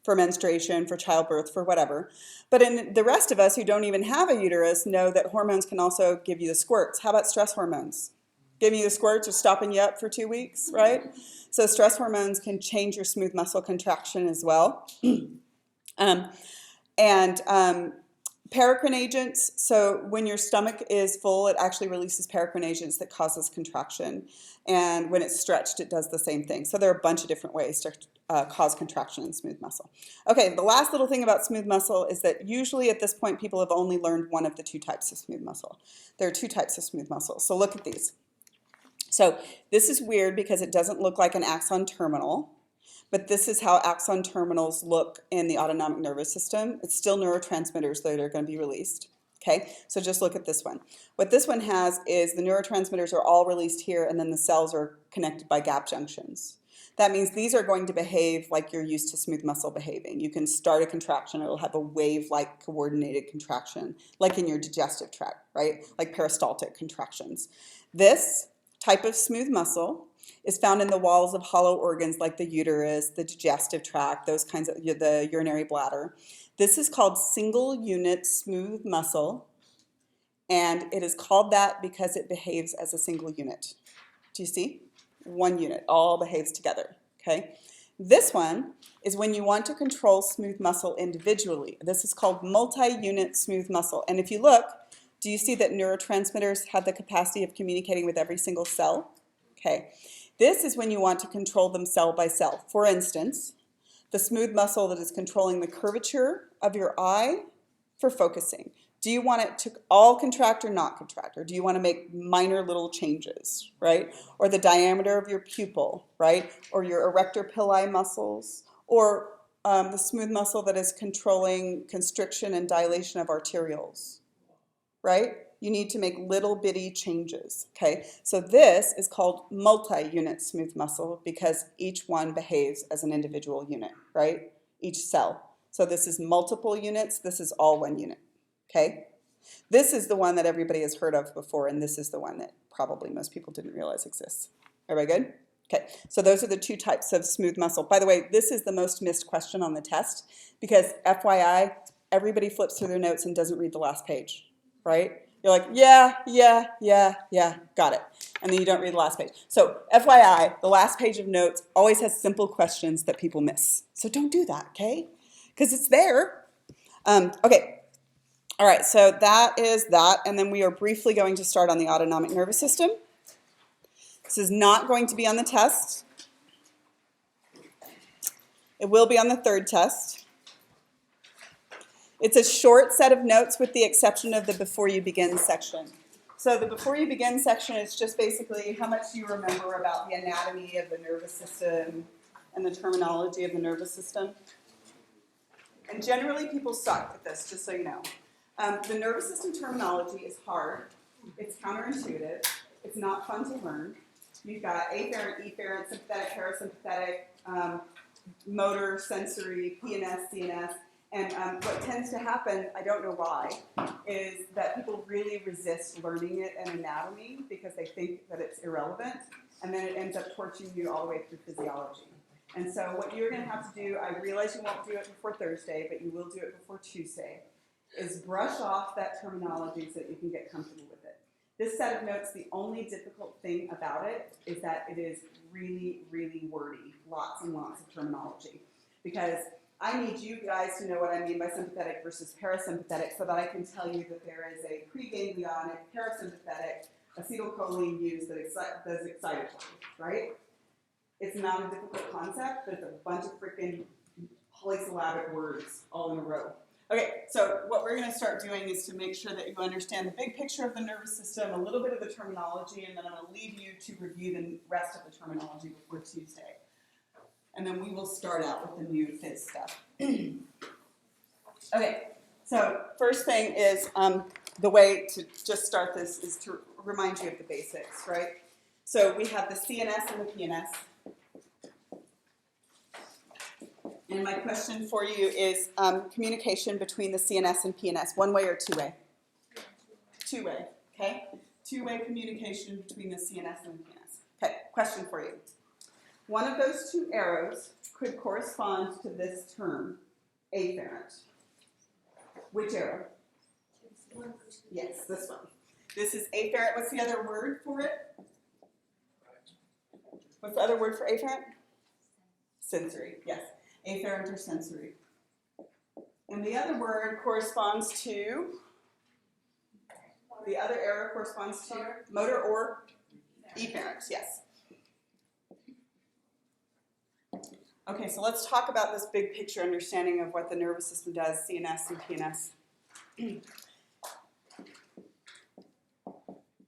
For menstruation, for childbirth, for whatever. But in the rest of us who don't even have a uterus know that hormones can also give you the squirts. How about stress hormones? Giving you the squirts or stopping you up for 2 weeks, right? So stress hormones can change your smooth muscle contraction as well. Paracrine agents, so when your stomach is full, it actually releases paracrine agents that causes contraction. And when it's stretched, it does the same thing. So there are a bunch of different ways to cause contraction in smooth muscle. Okay, the last little thing about smooth muscle is that usually at this point, people have only learned one of the two types of smooth muscle. There are two types of smooth muscle. So look at these. So this is weird because it doesn't look like an axon terminal. But this is how axon terminals look in the autonomic nervous system. It's still neurotransmitters that are going to be released. Okay, so just look at this one. What this one has is the neurotransmitters are all released here, and then the cells are connected by gap junctions. That means these are going to behave like you're used to smooth muscle behaving. You can start a contraction, it'll have a wave-like coordinated contraction, like in your digestive tract, right? Like peristaltic contractions. This type of smooth muscle is found in the walls of hollow organs like the uterus, the digestive tract, those kinds of, the urinary bladder. This is called single unit smooth muscle, and it is called that because it behaves as a single unit. Do you see? One unit, all behaves together, okay? This one is when you want to control smooth muscle individually. This is called multi-unit smooth muscle, and if you look, do you see that neurotransmitters have the capacity of communicating with every single cell? Okay. This is when you want to control them cell by cell. For instance, the smooth muscle that is controlling the curvature of your eye for focusing. Do you want it to all contract or not contract? Or do you want to make minor little changes, right? Or the diameter of your pupil, right? Or your erector pili muscles? Or the smooth muscle that is controlling constriction and dilation of arterioles, right? You need to make little bitty changes, okay? So this is called multi-unit smooth muscle because each one behaves as an individual unit, right? Each cell. So this is multiple units, this is all one unit, okay? This is the one that everybody has heard of before, and this is the one that probably most people didn't realize exists. Everybody good? Okay, so those are the two types of smooth muscle. By the way, this is the most missed question on the test because FYI, everybody flips through their notes and doesn't read the last page, right? You're like, yeah, got it. And then you don't read the last page. So FYI, the last page of notes always has simple questions that people miss. So don't do that, okay? Because it's there. Okay, all right, so that is that. And then we are briefly going to start on the autonomic nervous system. This is not going to be on the test. It will be on the third test. It's a short set of notes with the exception of the before you begin section. So the before you begin section is just basically how much you remember about the anatomy of the nervous system and the terminology of the nervous system. And generally people suck at this, just so you know. The nervous system terminology is hard, it's counterintuitive, it's not fun to learn. You've got afferent, efferent, sympathetic, parasympathetic, motor, sensory, PNS, CNS. And what tends to happen, I don't know why, is that people really resist learning it in anatomy because they think that it's irrelevant, and then it ends up torturing you all the way through physiology. And so what you're going to have to do, I realize you won't do it before Thursday, but you will do it before Tuesday, is brush off that terminology so that you can get comfortable with it. This set of notes, the only difficult thing about it is that it is really, really wordy, lots and lots of terminology, because I need you guys to know what I mean by sympathetic versus parasympathetic so that I can tell you that there is a preganglionic, parasympathetic, acetylcholine use that is excitatory, right? It's not a difficult concept, but it's a bunch of freaking polysyllabic words all in a row. Okay, so what we're going to start doing is to make sure that you understand the big picture of the nervous system, a little bit of the terminology, and then I'm going to leave you to review the rest of the terminology before Tuesday. And then we will start out with the new phys stuff. Okay, so first thing is the way to just start this is to remind you of the basics, right? So we have the CNS and the PNS. And my question for you is communication between the CNS and PNS, one way or two way? Two way, okay? Two-way communication between the CNS and the PNS. Okay, question for you. One of those two arrows could correspond to this term, afferent. Which arrow? Yes, this one. This is afferent. What's the other word for it? What's the other word for afferent? Sensory, yes. Afferent or sensory. And the other word corresponds to, the other error corresponds to motor or efferents, yes. Okay, so let's talk about this big picture understanding of what the nervous system does, CNS and PNS.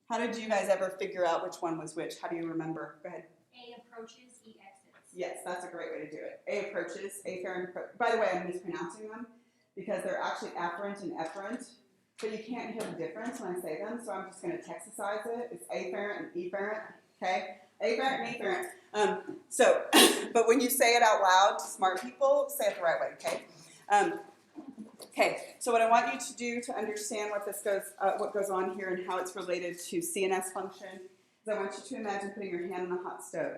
How did you guys ever figure out which one was which? How do you remember? Go ahead. A approaches, E exits. Yes, that's a great way to do it. A approaches, afferent. By the way, I'm mispronouncing them because they're actually afferent and efferent, but you can't hear the difference when I say them, so I'm just going to texticize it. It's afferent and efferent, okay? Afferent and efferent. But when you say it out loud to smart people, say it the right way, okay? Okay, so what I want you to do to understand what goes on here and how it's related to CNS function is I want you to imagine putting your hand on a hot stove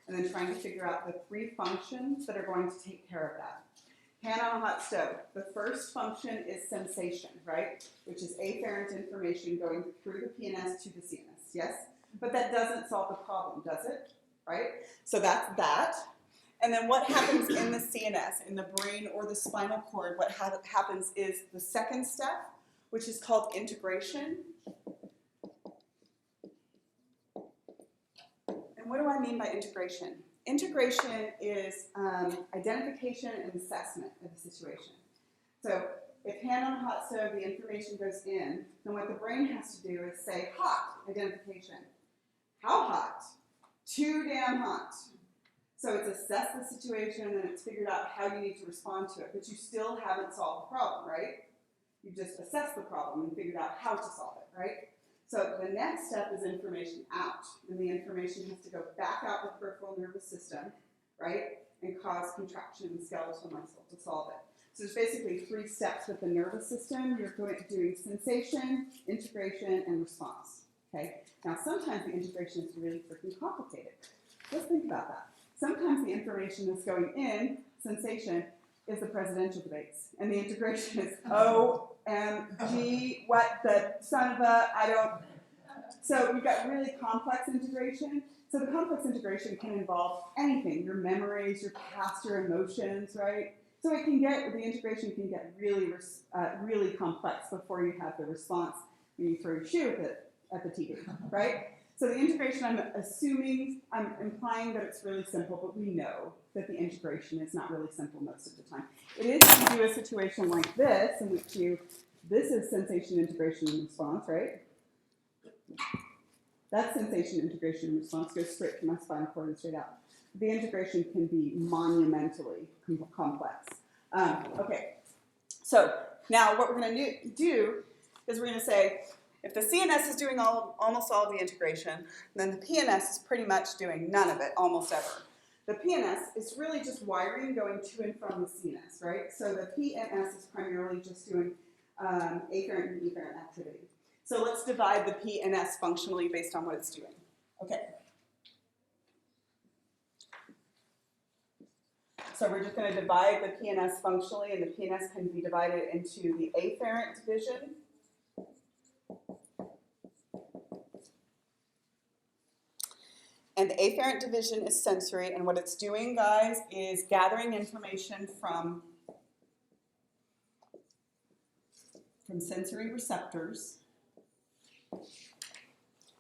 and then trying to figure out the 3 functions that are going to take care of that. Hand on a hot stove. The first function is sensation, right? Which is afferent information going through the PNS to the CNS, yes? But that doesn't solve the problem, does it? Right? So that's that. And then what happens in the CNS, in the brain or the spinal cord, what happens is the second step, which is called integration. And what do I mean by integration? Integration is identification and assessment of the situation. So if hand on a hot stove, the information goes in, then what the brain has to do is say hot, identification. How hot? Too damn hot. So it's assessed the situation and then it's figured out how you need to respond to it, but you still haven't solved the problem, right? You just assessed the problem and figured out how to solve it, right? So the next step is information out, and the information has to go back out the peripheral nervous system, right, and cause contraction in the skeletal muscle to solve it. So there's basically 3 steps with the nervous system. You're doing sensation, integration, and response, okay? Now sometimes the integration is really freaking complicated. Let's think about that. Sometimes the information that's going in, sensation, is the presidential debates. And the integration is OMG, what the son of a, I don't. So we've got really complex integration. So the complex integration can involve anything, your memories, your past, your emotions, right? So the integration can get really complex before you have the response when you throw your shoe at the TV, right? So the integration, I'm implying that it's really simple, but we know that the integration is not really simple most of the time. It is if you do a situation like this, in which this is sensation, integration, and response, right? That sensation, integration, and response goes straight to my spinal cord and straight out. The integration can be monumentally complex. Okay, so now what we're going to do is we're going to say, if the CNS is doing almost all of the integration, then the PNS is pretty much doing none of it, almost ever. The PNS is really just wiring going to and from the CNS, right? So the PNS is primarily just doing afferent and efferent activity. So let's divide the PNS functionally based on what it's doing. Okay. So we're just going to divide the PNS functionally, and the PNS can be divided into the afferent division. And the afferent division is sensory, and what it's doing, guys, is gathering information from sensory receptors,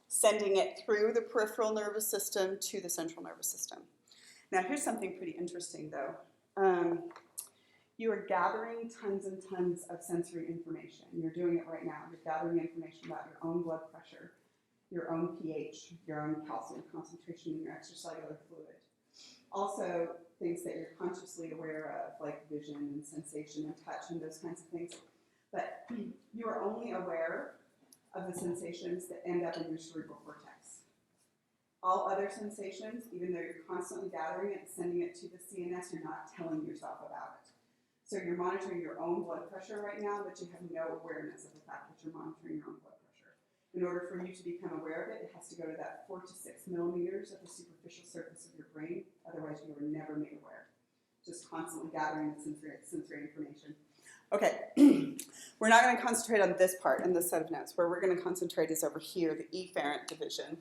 sending it through the peripheral nervous system to the central nervous system. Now, here's something pretty interesting, though. You are gathering tons and tons of sensory information. You're doing it right now. You're gathering information about your own blood pressure, your own pH, your own calcium concentration in your extracellular fluid. Also, things that you're consciously aware of, like vision and sensation and touch and those kinds of things. But you are only aware of the sensations that end up in your cerebral cortex. All other sensations, even though you're constantly gathering it and sending it to the CNS, you're not telling yourself about it. So you're monitoring your own blood pressure right now, but you have no awareness of the fact that you're monitoring your own blood pressure. In order for you to become aware of it, it has to go to that 4 to 6 millimeters of the superficial surface of your brain. Otherwise, you are never made aware. Just constantly gathering the sensory information. Okay, we're not going to concentrate on this part in this set of notes. Where we're going to concentrate is over here, the efferent division.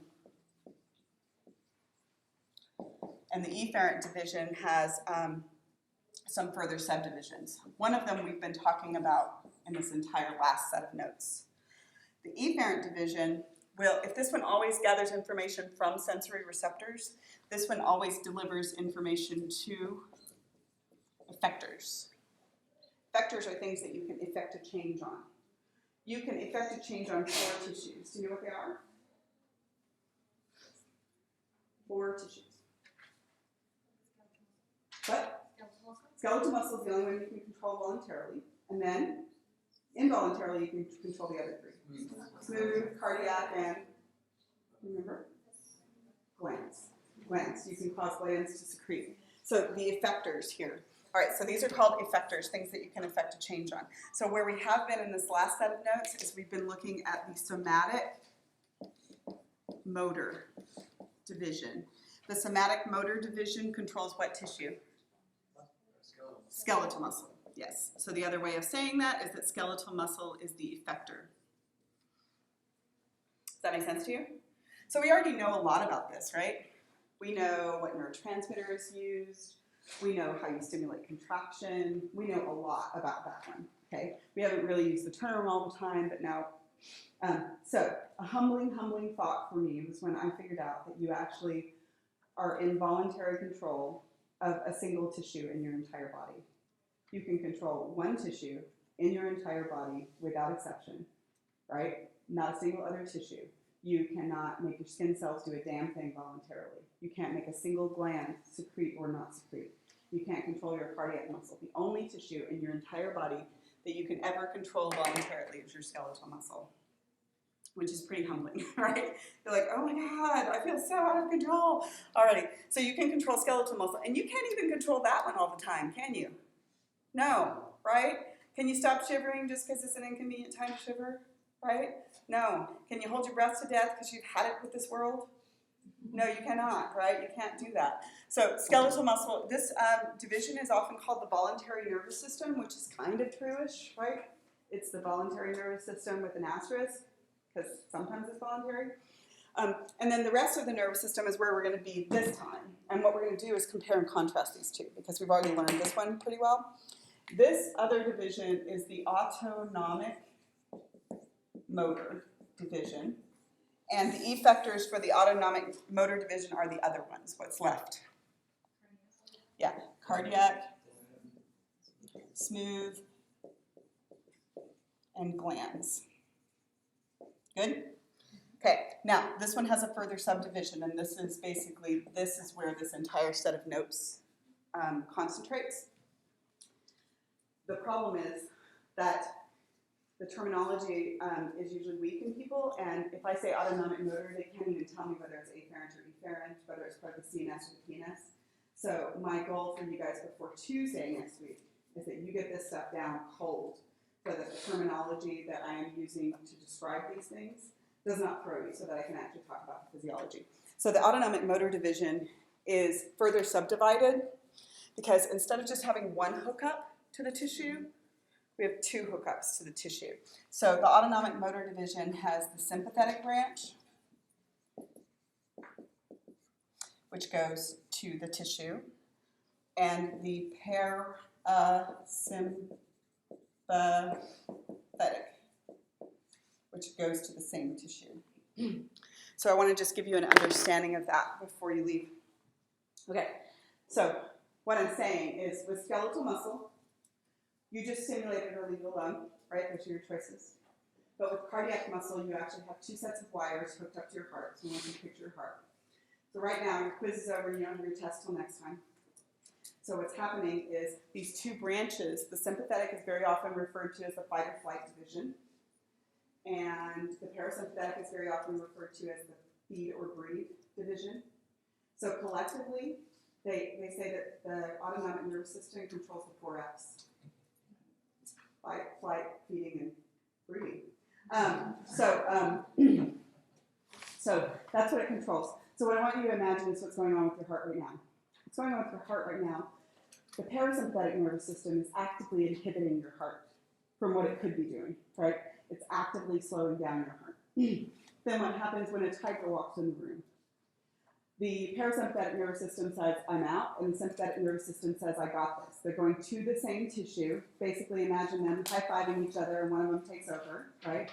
And the efferent division has some further subdivisions. One of them we've been talking about in this entire last set of notes. The efferent division will, if this one always gathers information from sensory receptors, this one always delivers information to effectors. Effectors are things that you can effect a change on. You can effect a change on 4 tissues. Do you know what they are? 4 tissues. What? Skeletal muscle is the only one you can control voluntarily. And then, involuntarily, you can control the other 3. Smooth, cardiac, and, remember? Glands. Glands. You can cause glands to secrete. So the effectors here. All right, so these are called effectors, things that you can effect a change on. So where we have been in this last set of notes is we've been looking at the somatic motor division. The somatic motor division controls what tissue? Skeletal muscle, yes. So the other way of saying that is that skeletal muscle is the effector. Does that make sense to you? So we already know a lot about this, right? We know what neurotransmitter is used. We know how you stimulate contraction. We know a lot about that one, okay? We haven't really used the term all the time, but now. So a humbling thought for me was when I figured out that you actually are in voluntary control of a single tissue in your entire body. You can control one tissue in your entire body without exception, right? Not a single other tissue. You cannot make your skin cells do a damn thing voluntarily. You can't make a single gland secrete or not secrete. You can't control your cardiac muscle. The only tissue in your entire body that you can ever control voluntarily is your skeletal muscle, which is pretty humbling, right? You're like, oh my God, I feel so out of control. Alrighty, so you can control skeletal muscle, and you can't even control that one all the time, can you? No, right? Can you stop shivering just because it's an inconvenient time to shiver, right? No. Can you hold your breath to death because you've had it with this world? No, you cannot, right? You can't do that. So skeletal muscle, this division is often called the voluntary nervous system, which is kind of true-ish, right? It's the voluntary nervous system with an asterisk, because sometimes it's voluntary. And then the rest of the nervous system is where we're going to be this time. And what we're going to do is compare and contrast these two, because we've already learned this one pretty well. This other division is the autonomic motor division. And the effectors for the autonomic motor division are the other ones, what's left. Yeah, cardiac, smooth, and glands. Good? Okay, now this one has a further subdivision, and this is basically, this is where this entire set of notes concentrates. The problem is that the terminology is usually weak in people, and if I say autonomic motor, they can't even tell me whether it's afferent or efferent, whether it's part of the CNS or the PNS. So my goal for you guys before Tuesday next week is that you get this stuff down cold, so that the terminology that I am using to describe these things does not throw you, so that I can actually talk about the physiology. So the autonomic motor division is further subdivided because instead of just having one hookup to the tissue, we have 2 hookups to the tissue. So the autonomic motor division has the sympathetic branch, which goes to the tissue, and the parasympathetic, which goes to the same tissue. So I want to just give you an understanding of that before you leave. Okay, so what I'm saying is with skeletal muscle, you just stimulate it or leave it alone, right? Those are your choices. But with cardiac muscle, you actually have 2 sets of wires hooked up to your heart. So you want to picture your heart. So right now, your quiz is over and you don't have your test till next time. So what's happening is these 2 branches, the sympathetic is very often referred to as the fight or flight division. And the parasympathetic is very often referred to as the feed or breathe division. So collectively, they say that the autonomic nervous system controls the 4 F's. Fight, flight, feeding, and breathing. So that's what it controls. So what I want you to imagine is what's going on with your heart right now. What's going on with your heart right now? The parasympathetic nervous system is actively inhibiting your heart from what it could be doing, right? It's actively slowing down your heart. Then what happens when a tiger walks in the room? The parasympathetic nervous system says, I'm out, and the sympathetic nervous system says, I got this. They're going to the same tissue. Basically, imagine them high-fiving each other, and one of them takes over, right?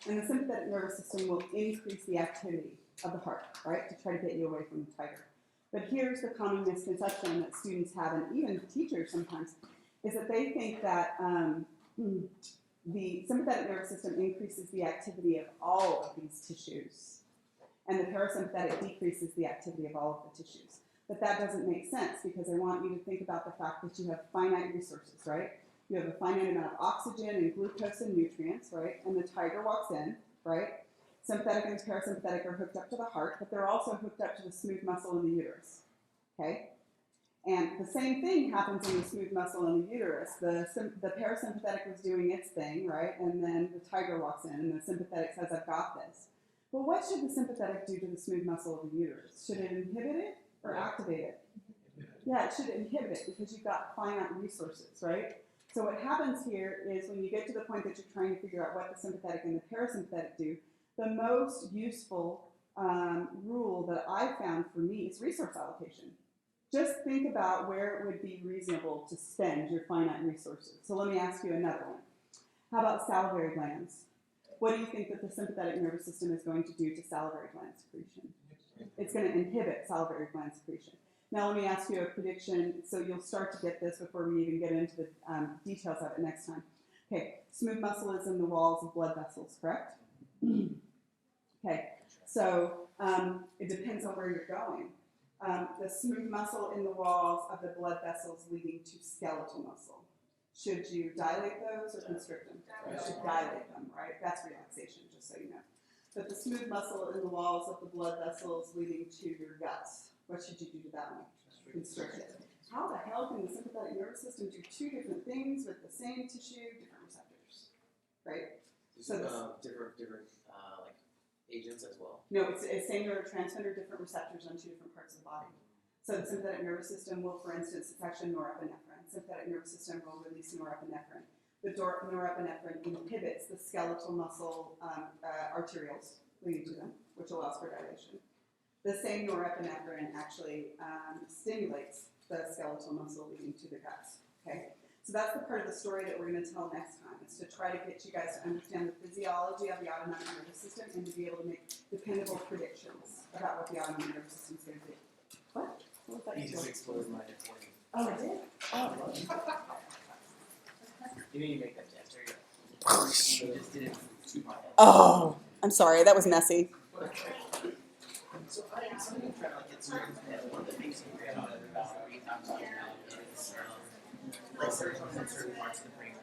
And the sympathetic nervous system will increase the activity of the heart, right, to try to get you away from the tiger. But here's the common misconception that students have, and even teachers sometimes, is that they think that the sympathetic nervous system increases the activity of all of these tissues, and the parasympathetic decreases the activity of all of the tissues. But that doesn't make sense, because I want you to think about the fact that you have finite resources, right? You have a finite amount of oxygen and glucose and nutrients, right? And the tiger walks in, right? Sympathetic and parasympathetic are hooked up to the heart, but they're also hooked up to the smooth muscle in the uterus, okay? And the same thing happens in the smooth muscle in the uterus. The parasympathetic was doing its thing, right? And then the tiger walks in, and the sympathetic says, I've got this. Well, what should the sympathetic do to the smooth muscle of the uterus? Should it inhibit it or activate it? Yeah, it should inhibit it, because you've got finite resources, right? So what happens here is when you get to the point that you're trying to figure out what the sympathetic and the parasympathetic do, the most useful rule that I found for me is resource allocation. Just think about where it would be reasonable to spend your finite resources. So let me ask you another one. How about salivary glands? What do you think that the sympathetic nervous system is going to do to salivary gland secretion? It's going to inhibit salivary gland secretion. Now let me ask you a prediction, so you'll start to get this before we even get into the details of it next time. Okay, smooth muscle is in the walls of blood vessels, correct? Okay, so it depends on where you're going. The smooth muscle in the walls of the blood vessels leading to skeletal muscle. Should you dilate those or constrict them? You should dilate them, right? That's relaxation, just so you know. But the smooth muscle in the walls of the blood vessels leading to your guts, what should you do to that one? Constrict it. How the hell can the sympathetic nervous system do two different things with the same tissue, different receptors, right? So different like agents as well. No, it's the same neurotransmitter, different receptors on two different parts of the body. So the sympathetic nervous system will, for instance, it's actually norepinephrine. Sympathetic nervous system will release norepinephrine. The norepinephrine inhibits the skeletal muscle arterioles leading to them, which allows for dilation. The same norepinephrine actually stimulates the skeletal muscle leading to the guts. Okay, so that's the part of the story that we're going to tell next time. Is to try to get you guys to understand the physiology of the autonomic nervous system and to be able to make dependable predictions about what the autonomic nervous system is going to do. What? What was that? He just exploded my head for me. Oh, I did? Oh. You need to make that gesture. You just did it to my head. Oh, I'm sorry. That was messy. So something I'm trying to get some one of the things you forget about every time talking about is like certain parts of the brain